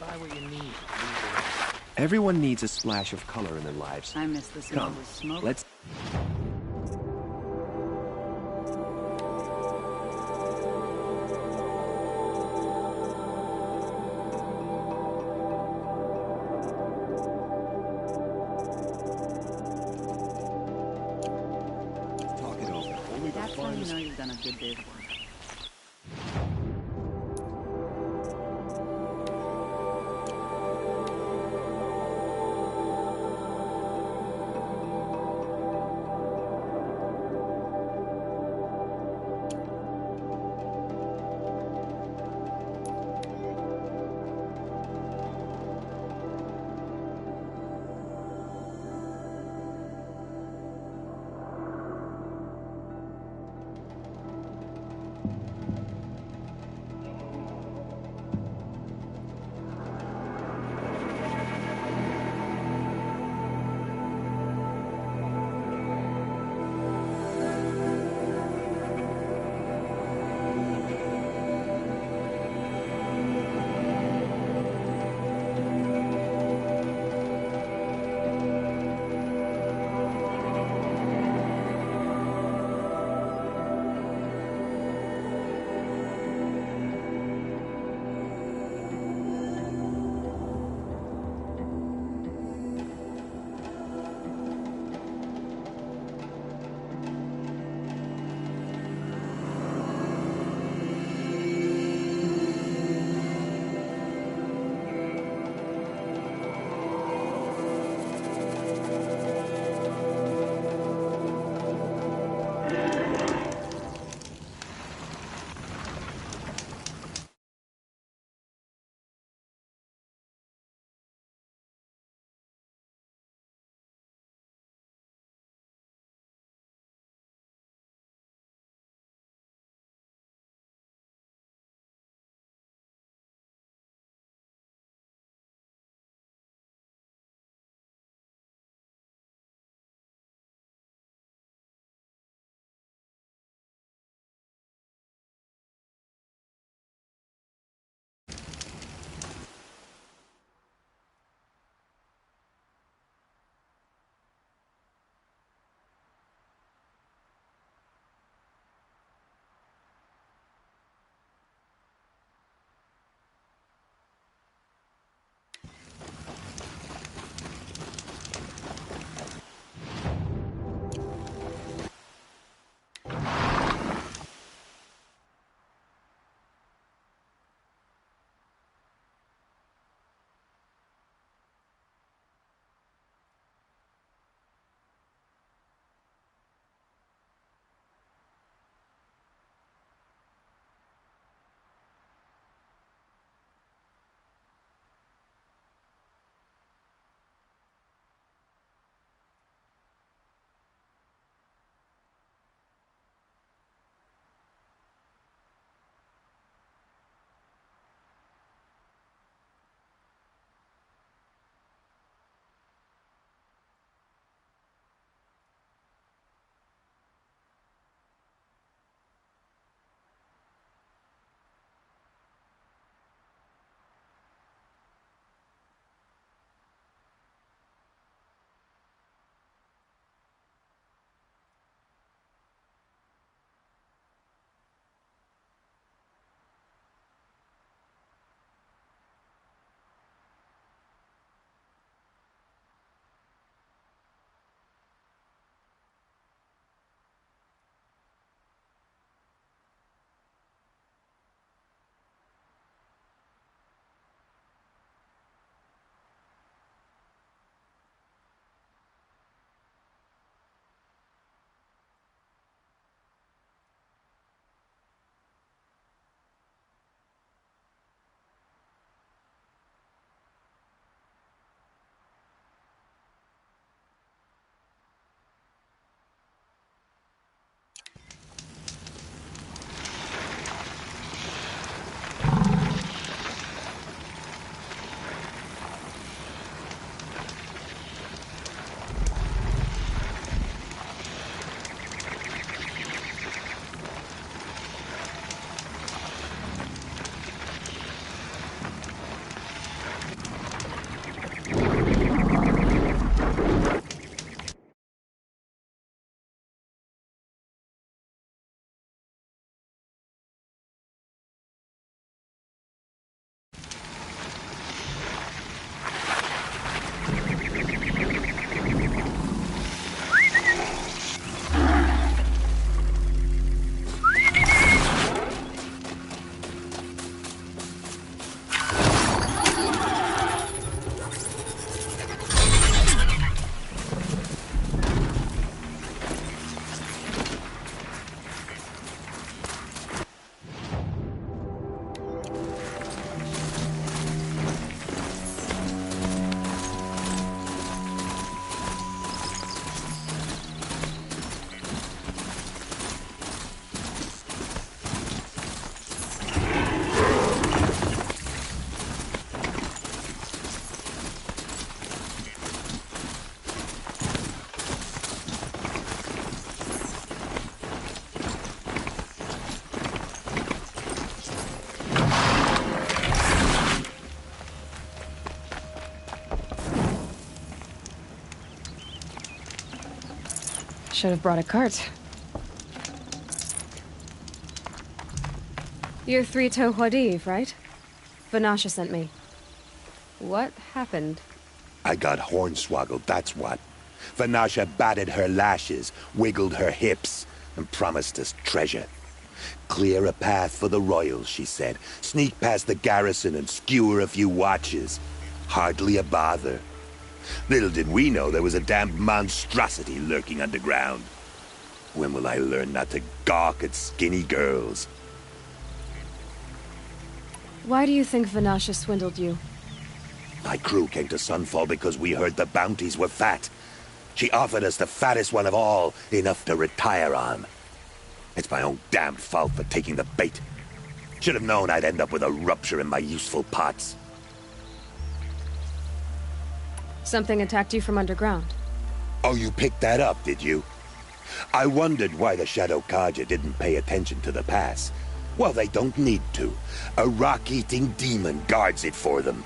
Buy what you need. Everyone needs a splash of color in their lives. I miss the smell Come, of smoke. let's... talk it over. Only the That's how you finest... know you've done a good day's work. Should have brought a cart. You're Three-Toe Huadiv, right? Vanasha sent me. What happened? I got hornswoggled, that's what. Vanasha batted her lashes, wiggled her hips, and promised us treasure. Clear a path for the royals, she said. Sneak past the garrison and skewer a few watches. Hardly a bother. Little did we know there was a damned monstrosity lurking underground. When will I learn not to gawk at skinny girls? Why do you think Vanasha swindled you? My crew came to Sunfall because we heard the bounties were fat. She offered us the fattest one of all, enough to retire on. It's my own damned fault for taking the bait. Should have known I'd end up with a rupture in my useful parts. Something attacked you from underground. Oh, you picked that up, did you? I wondered why the Shadow Kaja didn't pay attention to the pass. Well, they don't need to. A rock-eating demon guards it for them.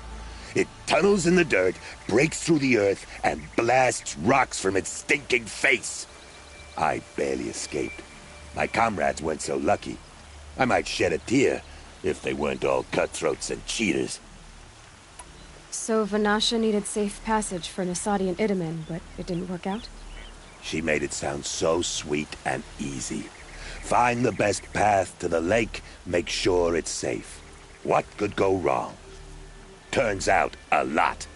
It tunnels in the dirt, breaks through the earth, and blasts rocks from its stinking face. I barely escaped. My comrades weren't so lucky. I might shed a tear if they weren't all cutthroats and cheaters. So Vanasha needed safe passage for Nasadi and Idaman, but it didn't work out? She made it sound so sweet and easy. Find the best path to the lake, make sure it's safe. What could go wrong? Turns out, a lot.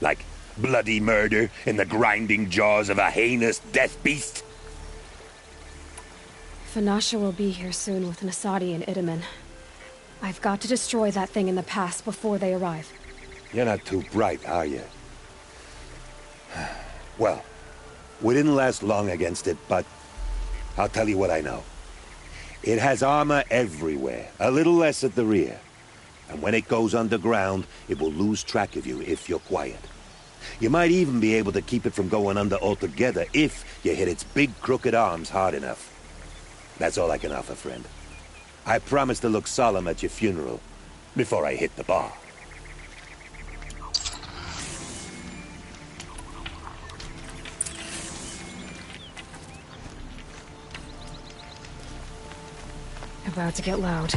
Like bloody murder in the grinding jaws of a heinous death beast. Vanasha will be here soon with Nasadi and Idaman. I've got to destroy that thing in the pass before they arrive. You're not too bright, are you? Well, we didn't last long against it, but I'll tell you what I know. It has armor everywhere, a little less at the rear. And when it goes underground, it will lose track of you if you're quiet. You might even be able to keep it from going under altogether if you hit its big crooked arms hard enough. That's all I can offer, friend. I promise to look solemn at your funeral before I hit the bar. About to get loud.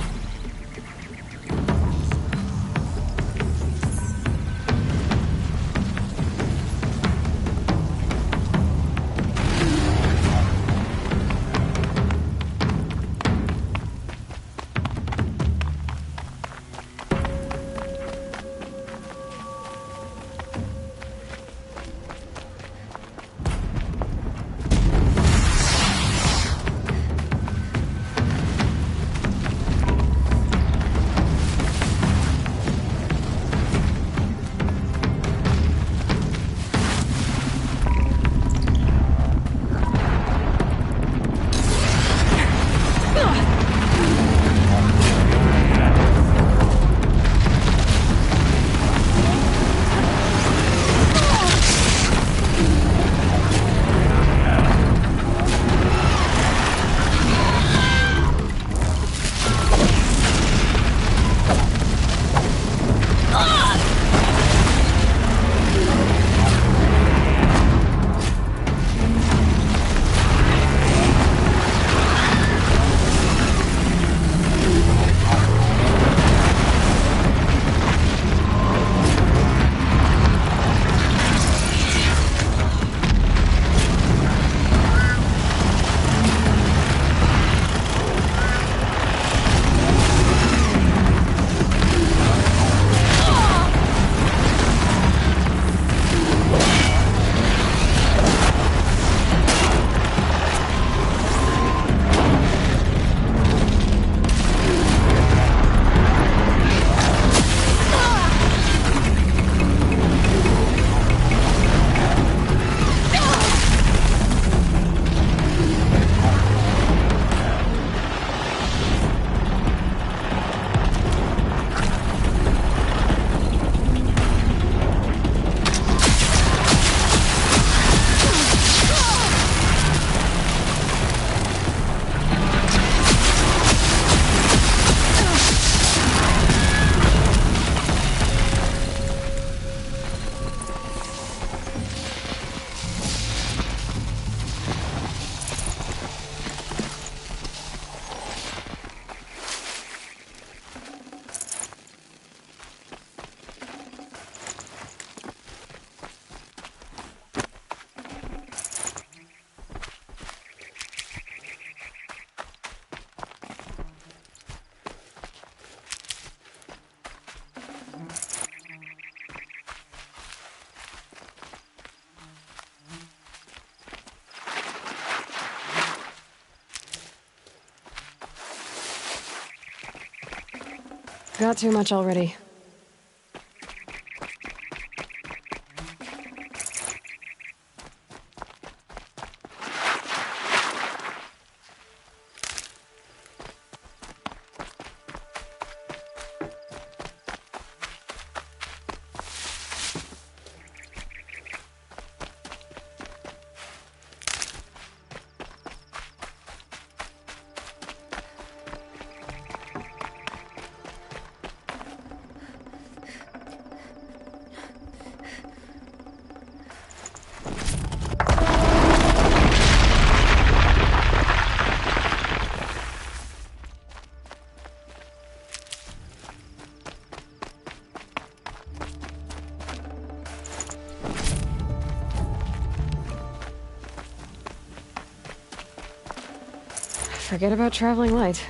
got too much already. Forget about traveling light.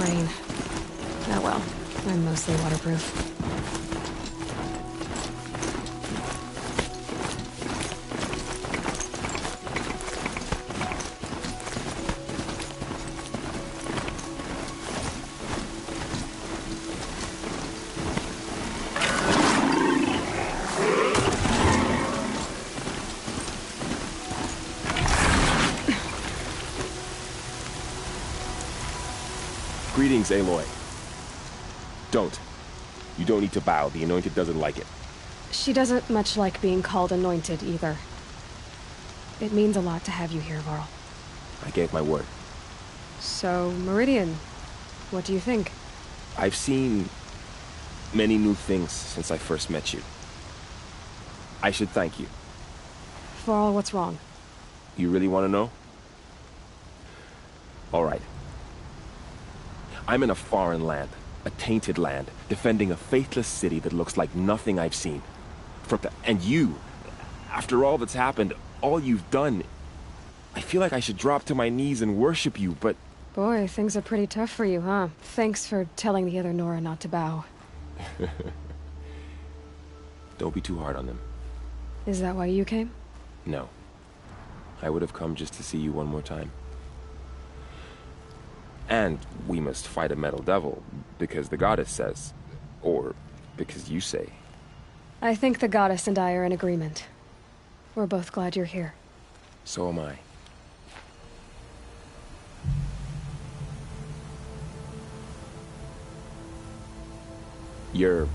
Rain. Oh well, I'm mostly waterproof. Greetings, Aloy. Don't. You don't need to bow. The Anointed doesn't like it. She doesn't much like being called Anointed, either. It means a lot to have you here, Varl. I gave my word. So, Meridian, what do you think? I've seen many new things since I first met you. I should thank you. Varl, what's wrong? You really want to know? All right. I'm in a foreign land, a tainted land, defending a faithless city that looks like nothing I've seen. And you, after all that's happened, all you've done, I feel like I should drop to my knees and worship you, but... Boy, things are pretty tough for you, huh? Thanks for telling the other Nora not to bow. Don't be too hard on them. Is that why you came? No. I would have come just to see you one more time. And we must fight a metal devil, because the goddess says. Or because you say. I think the goddess and I are in agreement. We're both glad you're here. So am I. Your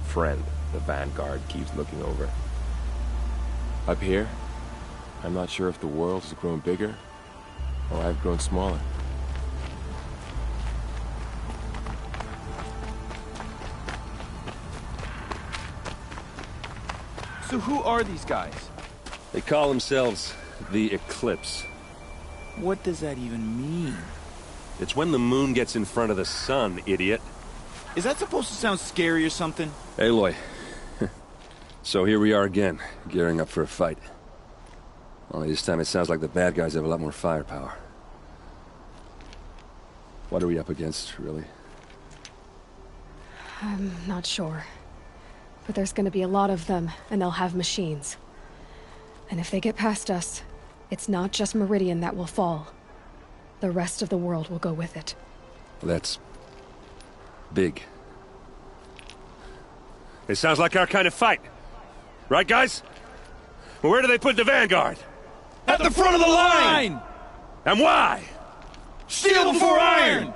friend, the Vanguard, keeps looking over. Up here, I'm not sure if the world has grown bigger, or I've grown smaller. So who are these guys? They call themselves the Eclipse. What does that even mean? It's when the moon gets in front of the sun, idiot. Is that supposed to sound scary or something? Aloy. So here we are again, gearing up for a fight. Only this time it sounds like the bad guys have a lot more firepower. What are we up against, really? I'm not sure. But there's gonna be a lot of them, and they'll have machines. And if they get past us, it's not just Meridian that will fall. The rest of the world will go with it. That's... big. It sounds like our kind of fight. Right, guys? Well, where do they put the Vanguard? At the front of the line! And why? Steel before iron!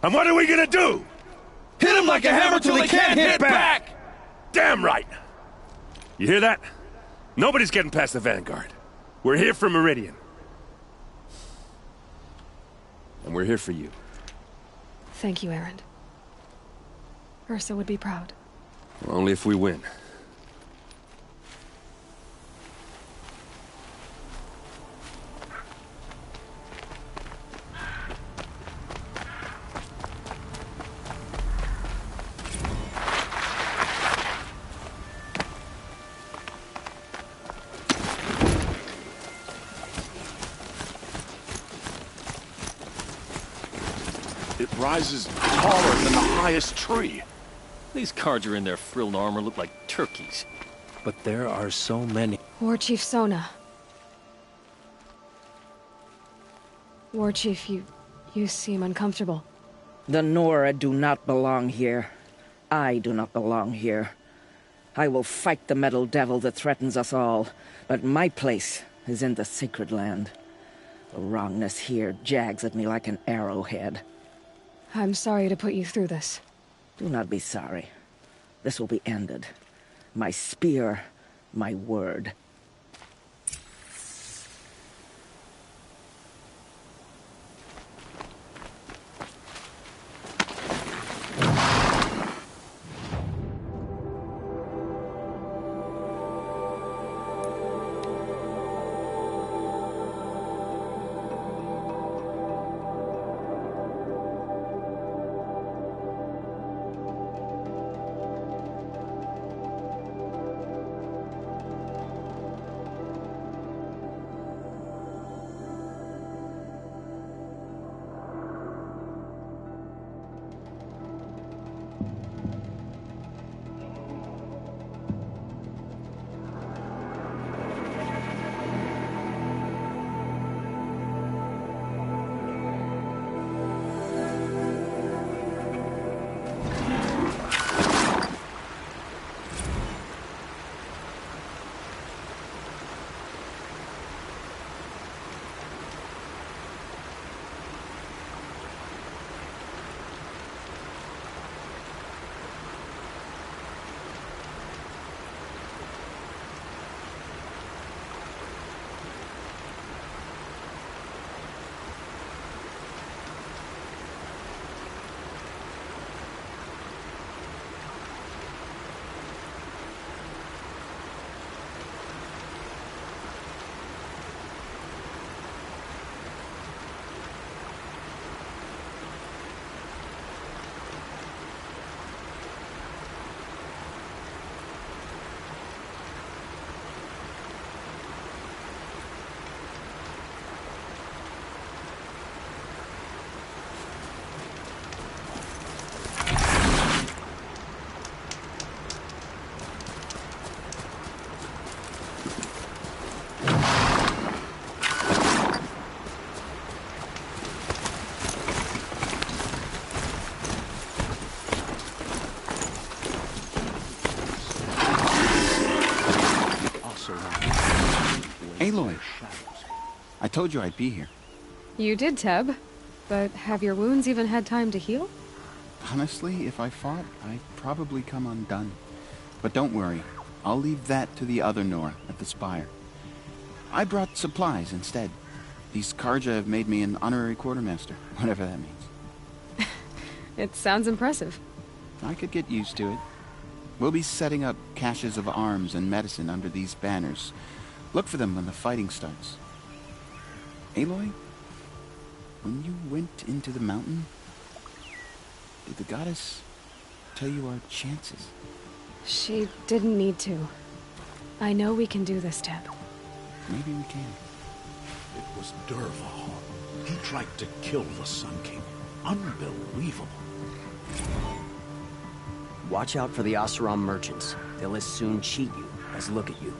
And what are we gonna do? Hit them like a hammer till they can't hit back! Damn right! You hear that? Nobody's getting past the Vanguard. We're here for Meridian. And we're here for you. Thank you, Erend. Ursa would be proud. Only if we win. It rises taller than the highest tree. These Carja in their frilled armor look like turkeys. But there are so many. War Chief Sona. War Chief, you You seem uncomfortable. The Nora do not belong here. I do not belong here. I will fight the metal devil that threatens us all, but my place is in the sacred land. The wrongness here jags at me like an arrowhead. I'm sorry to put you through this. Do not be sorry. This will be ended. My spear, my word. Aloy, I told you I'd be here. You did, Teb. But have your wounds even had time to heal? Honestly, if I fought, I'd probably come undone. But don't worry, I'll leave that to the other Nora at the Spire. I brought supplies instead. These Karja have made me an honorary quartermaster, whatever that means. It sounds impressive. I could get used to it. We'll be setting up caches of arms and medicine under these banners. Look for them when the fighting starts. Aloy, when you went into the mountain, did the goddess tell you our chances? She didn't need to. I know we can do this, Teb. Maybe we can. It was Dervahl. He tried to kill the Sun King. Unbelievable. Watch out for the Oseram merchants. They'll as soon cheat you as look at you.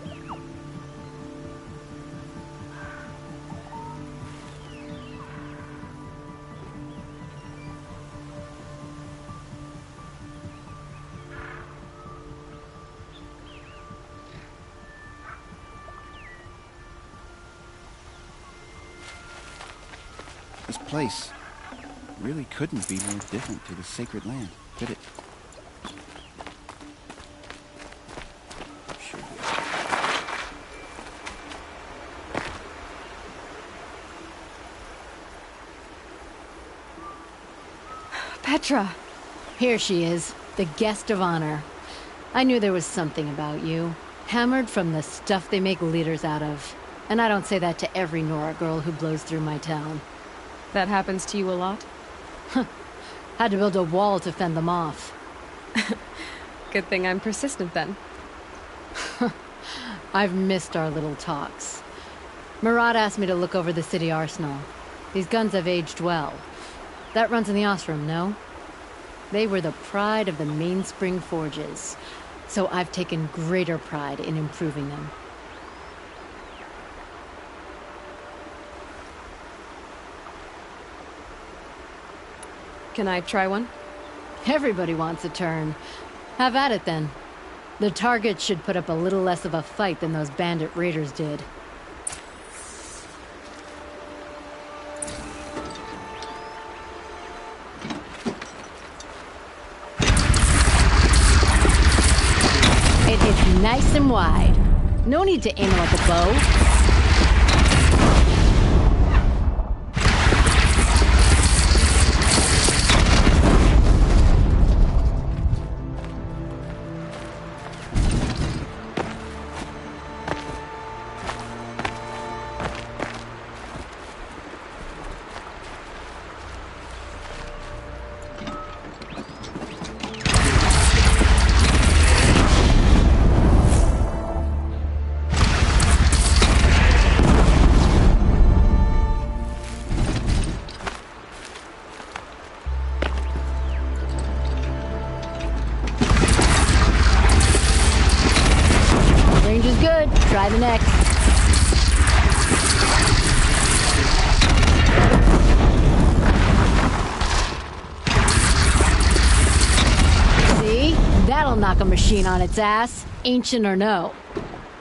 This place really couldn't be more different to the sacred land, could it? Petra! Here she is, the guest of honor. I knew there was something about you. Hammered from the stuff they make leaders out of. And I don't say that to every Nora girl who blows through my town. That happens to you a lot? Had to build a wall to fend them off. Good thing I'm persistent then. I've missed our little talks. Murad asked me to look over the city arsenal. These guns have aged well. That runs in the Osram, no? They were the pride of the Mainspring Forges, so I've taken greater pride in improving them. Can I try one? Everybody wants a turn. Have at it then. The target should put up a little less of a fight than those bandit raiders did. It hits nice and wide. No need to aim at the bow. Try the next. See? That'll knock a machine on its ass, ancient or no.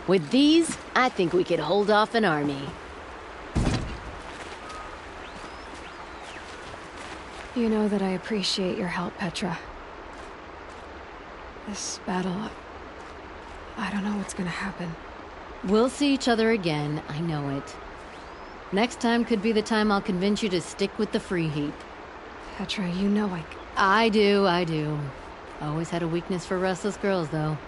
With these, I think we could hold off an army. You know that I appreciate your help, Petra. This battle, I don't know what's gonna happen. We'll see each other again, I know it. Next time could be the time I'll convince you to stick with the free heap. Petra, you know I do. Always had a weakness for restless girls, though.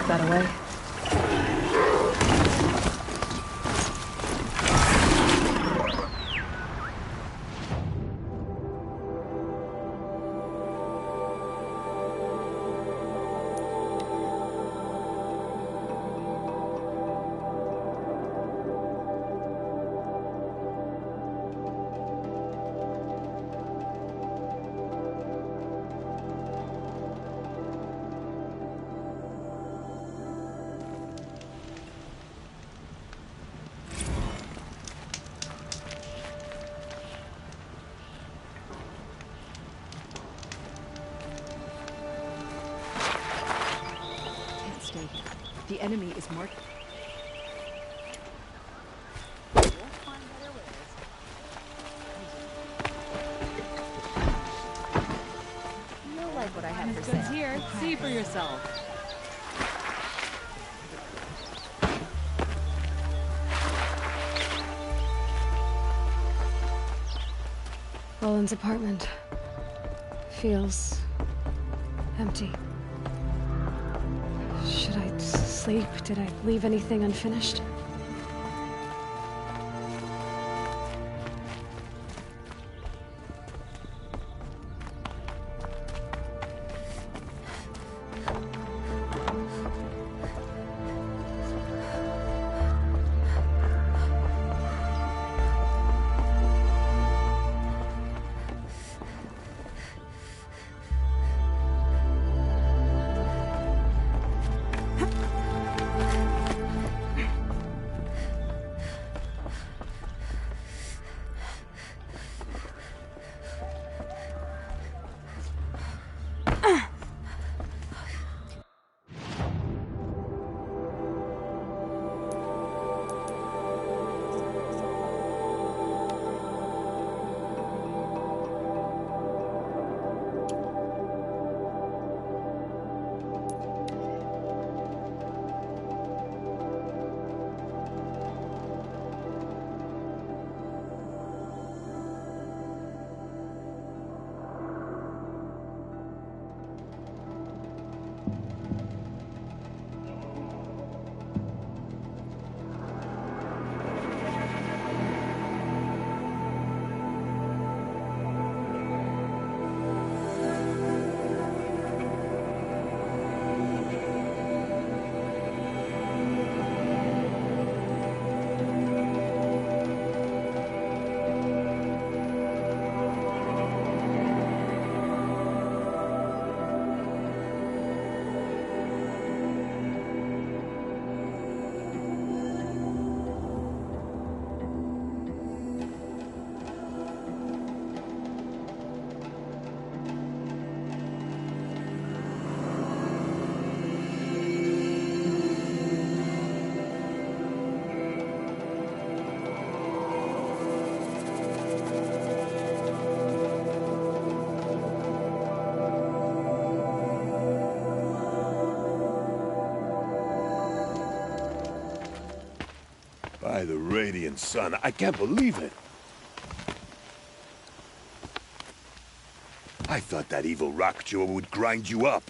That away. The enemy is marked. You'll like what I have for sale. Here, see for yourself. Roland's apartment feels empty. Should I sleep? Did I leave anything unfinished? By the radiant sun, I can't believe it. I thought that evil rock jaw would grind you up.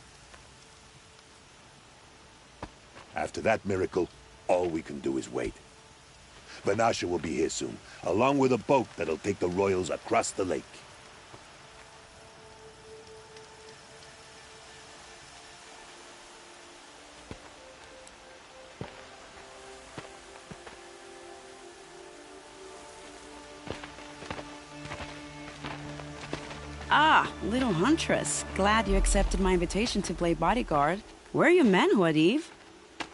After that miracle, all we can do is wait. Vanasha will be here soon, along with a boat that'll take the royals across the lake. Ah, little huntress. Glad you accepted my invitation to play bodyguard. Where are your men, Huadiv?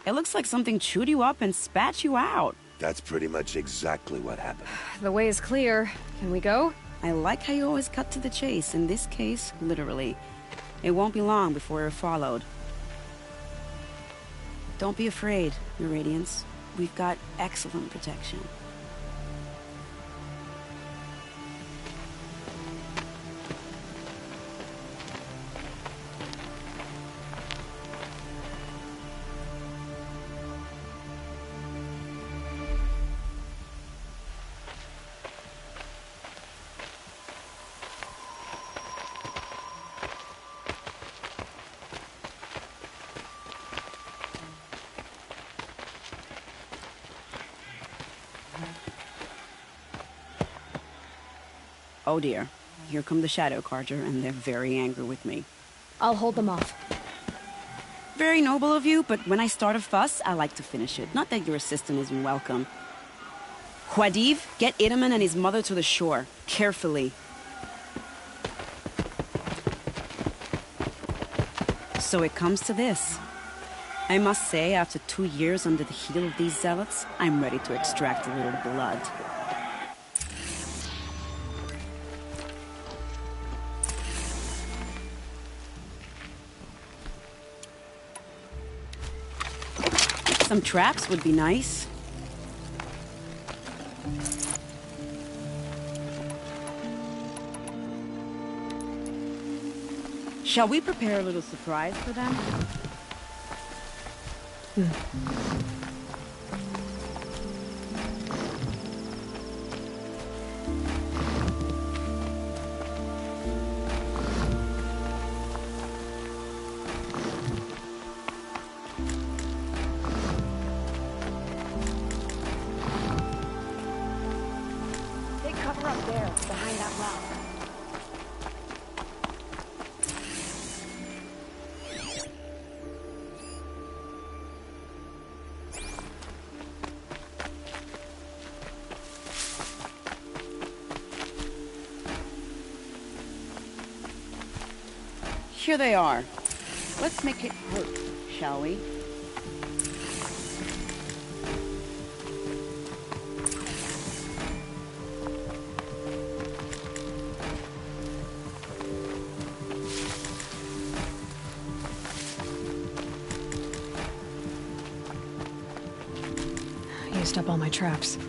It looks like something chewed you up and spat you out. That's pretty much exactly what happened. The way is clear. Can we go? I like how you always cut to the chase. In this case, literally. It won't be long before you're followed. Don't be afraid, Your Radiance. We've got excellent protection. Oh dear. Here come the Shadow Carter, and they're very angry with me. I'll hold them off. Very noble of you, but when I start a fuss, I like to finish it. Not that your assistant isn't welcome. Huadiv, get Idaman and his mother to the shore. Carefully. So it comes to this. I must say, after 2 years under the heel of these zealots, I'm ready to extract a little blood. Some traps would be nice. Shall we prepare a little surprise for them? Here they are. Let's make it work, shall we? I used up all my traps.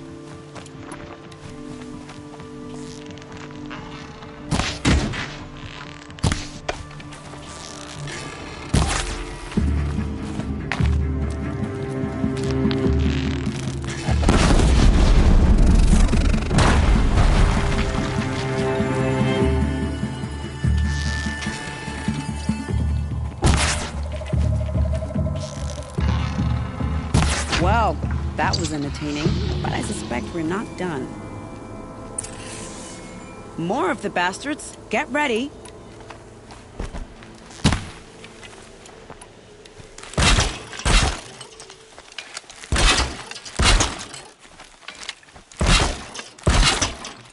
Well, that was entertaining, but I suspect we're not done. More of the bastards. Get ready.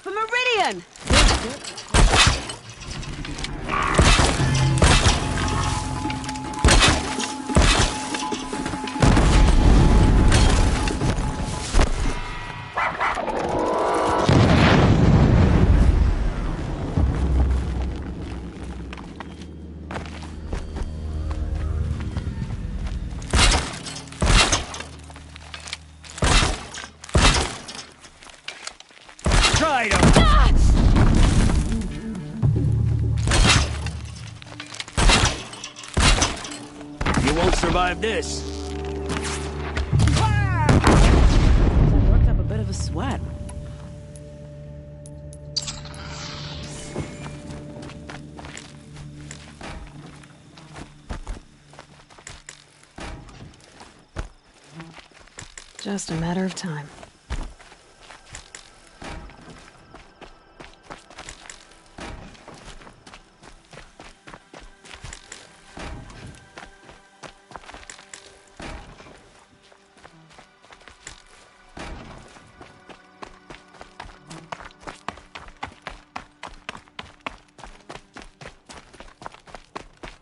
For Meridian! You won't survive this. That worked up a Just a matter of time.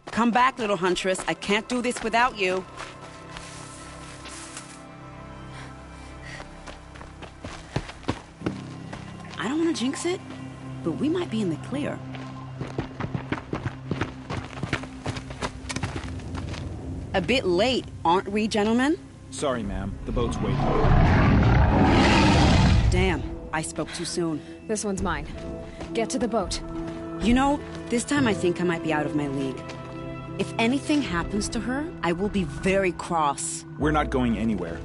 Come back, little huntress. I can't do this without you. I don't want to jinx it, but we might be in the clear. A bit late, aren't we, gentlemen? Sorry, ma'am. The boat's waiting. Damn, I spoke too soon. This one's mine. Get to the boat. You know, this time I think I might be out of my league. If anything happens to her, I will be very cross. We're not going anywhere.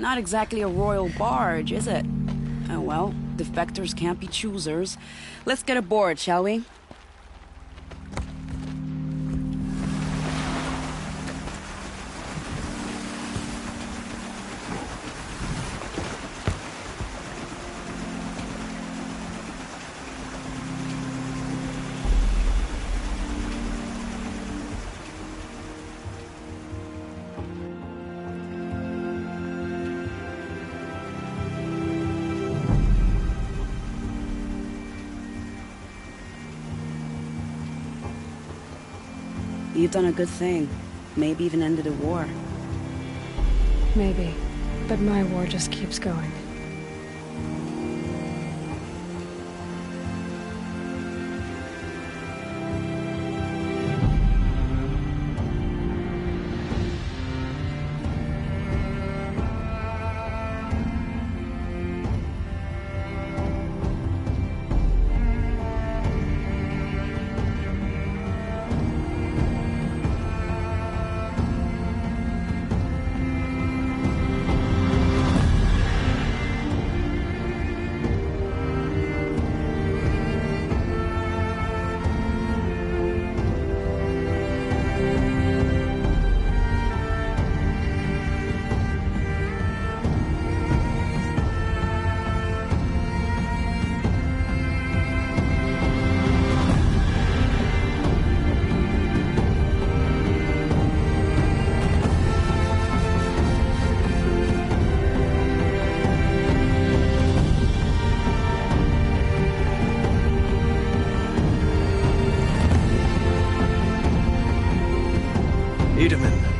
Not exactly a royal barge, is it? Oh well, defectors can't be choosers. Let's get aboard, shall we? You've done a good thing. Maybe even ended a war. Maybe. But my war just keeps going.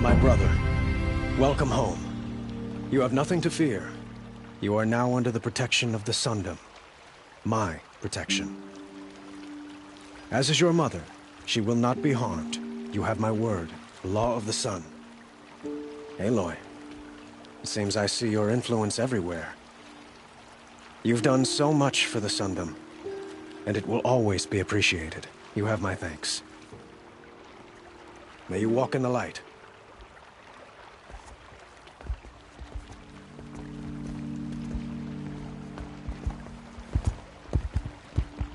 My brother, welcome home. You have nothing to fear. You are now under the protection of the Sundom. My protection. As is your mother, she will not be harmed. You have my word, the law of the sun. Aloy, it seems I see your influence everywhere. You've done so much for the Sundom, and it will always be appreciated. You have my thanks. May you walk in the light.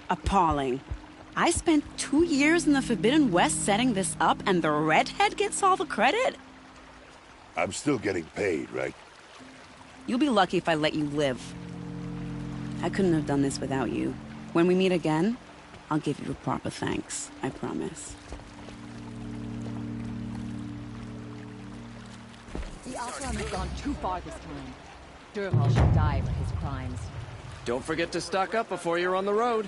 Appalling. I spent 2 years in the Forbidden West setting this up, and the redhead gets all the credit? I'm still getting paid, right? You'll be lucky if I let you live. I couldn't have done this without you. When we meet again, I'll give you a proper thanks, I promise. The Osram has gone too far this time. Durval should die for his crimes. Don't forget to stock up before you're on the road.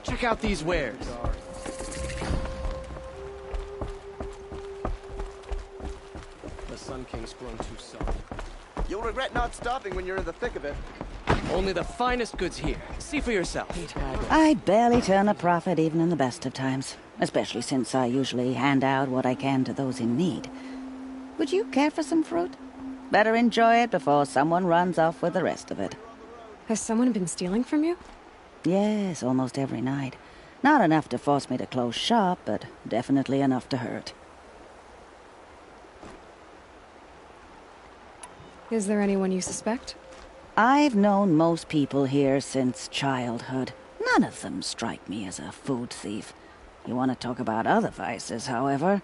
Check out these wares. The Sun King's grown too soft. You'll regret not stopping when you're in the thick of it. Only the finest goods here. See for yourself. I barely turn a profit even in the best of times, especially since I usually hand out what I can to those in need. Would you care for some fruit? Better enjoy it before someone runs off with the rest of it. Has someone been stealing from you? Yes, almost every night. Not enough to force me to close shop, but definitely enough to hurt. Is there anyone you suspect? I've known most people here since childhood. None of them strike me as a food thief. You want to talk about other vices, however?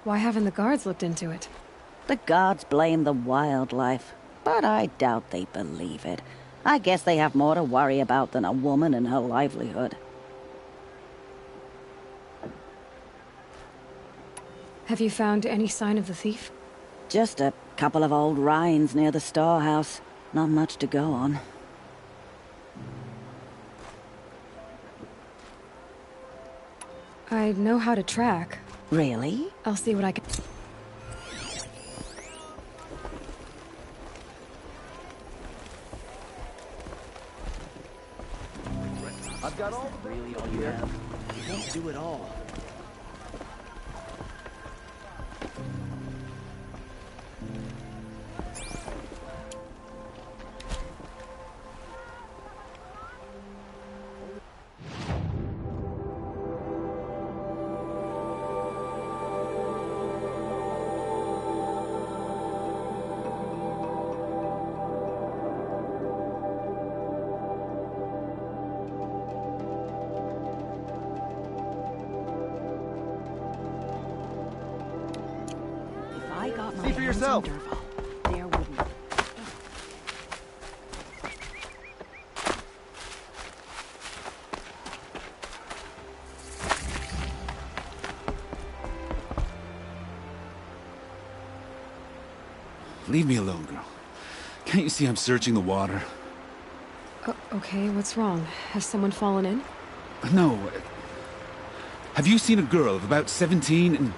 Why haven't the guards looked into it? The gods blame the wildlife, but I doubt they believe it. I guess they have more to worry about than a woman and her livelihood. Have you found any sign of the thief? Just a couple of old rinds near the storehouse. Not much to go on. I know how to track. Really? I'll see what I can... I've got all the... Really all you have? You won't do it all. so? There wouldn't. Leave me alone, girl. Can't you see I'm searching the water? Okay, what's wrong? Has someone fallen in? No. Have you seen a girl of about 17 and...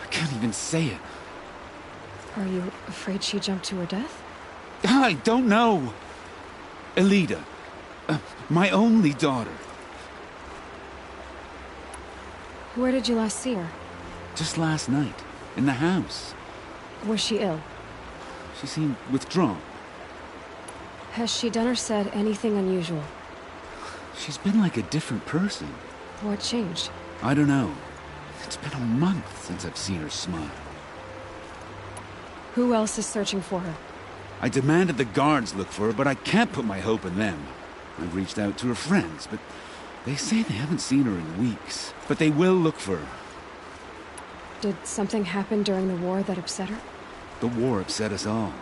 I can't even say it. Are you afraid she jumped to her death? I don't know. Elida. My only daughter. Where did you last see her? Just last night. In the house. Was she ill? She seemed withdrawn. Has she done or said anything unusual? She's been like a different person. What changed? I don't know. It's been a month since I've seen her smile. Who else is searching for her? I demanded the guards look for her, but I can't put my hope in them. I've reached out to her friends, but they say they haven't seen her in weeks. But they will look for her. Did something happen during the war that upset her? The war upset us all.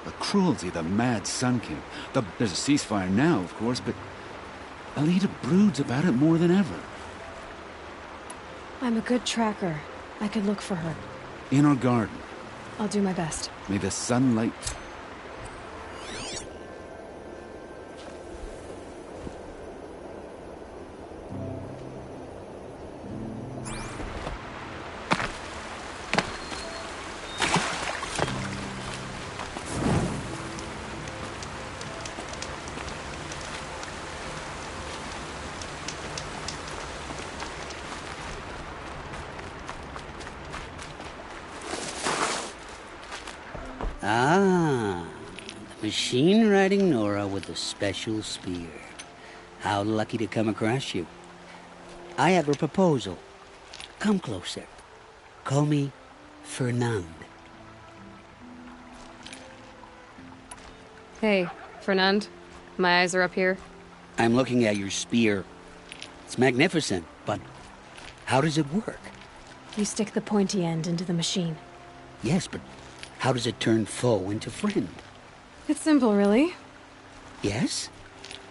The cruelty, the mad Sun King. There's a ceasefire now, of course, but Elida broods about it more than ever. I'm a good tracker. I could look for her. In our garden. I'll do my best. May the sunlight... Ah, the machine-riding Nora with the special spear. How lucky to come across you. I have a proposal. Come closer. Call me Fernand. Hey, Fernand. My eyes are up here. I'm looking at your spear. It's magnificent, but how does it work? You stick the pointy end into the machine. Yes, but how does it turn foe into friend? It's simple, really. Yes?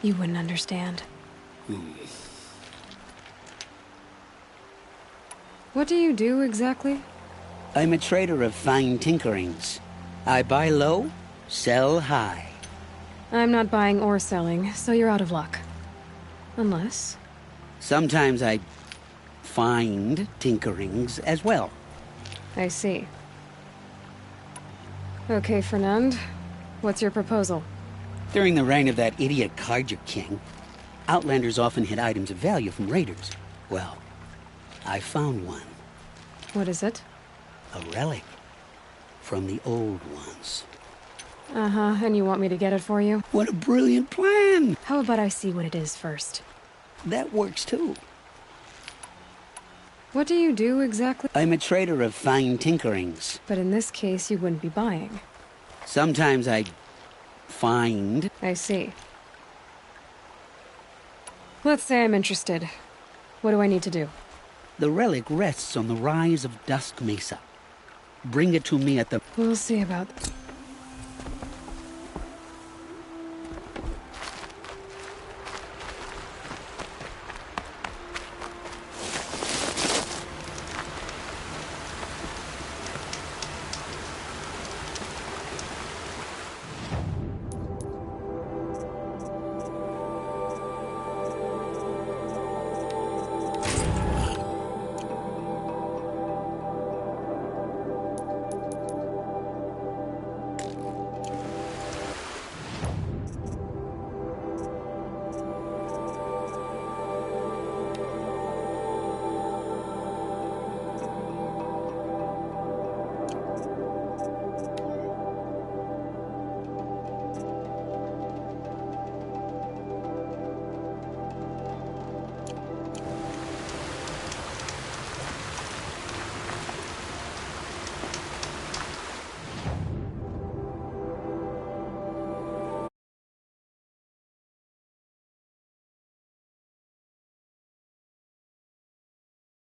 You wouldn't understand. What do you do, exactly? I'm a trader of fine tinkerings. I buy low, sell high. I'm not buying or selling, so you're out of luck. Unless... Sometimes I find tinkerings as well. I see. Okay, Fernand. What's your proposal? During the reign of that idiot Kaiser King, Outlanders often hid items of value from raiders. Well, I found one. What is it? A relic. From the old ones. Uh-huh, and you want me to get it for you? What a brilliant plan! How about I see what it is first? That works too. What do you do, exactly? I'm a trader of fine tinkerings. But in this case, you wouldn't be buying. Sometimes I find... I see. Let's say I'm interested. What do I need to do? The relic rests on the rise of Dusk Mesa. Bring it to me at the... We'll see about that.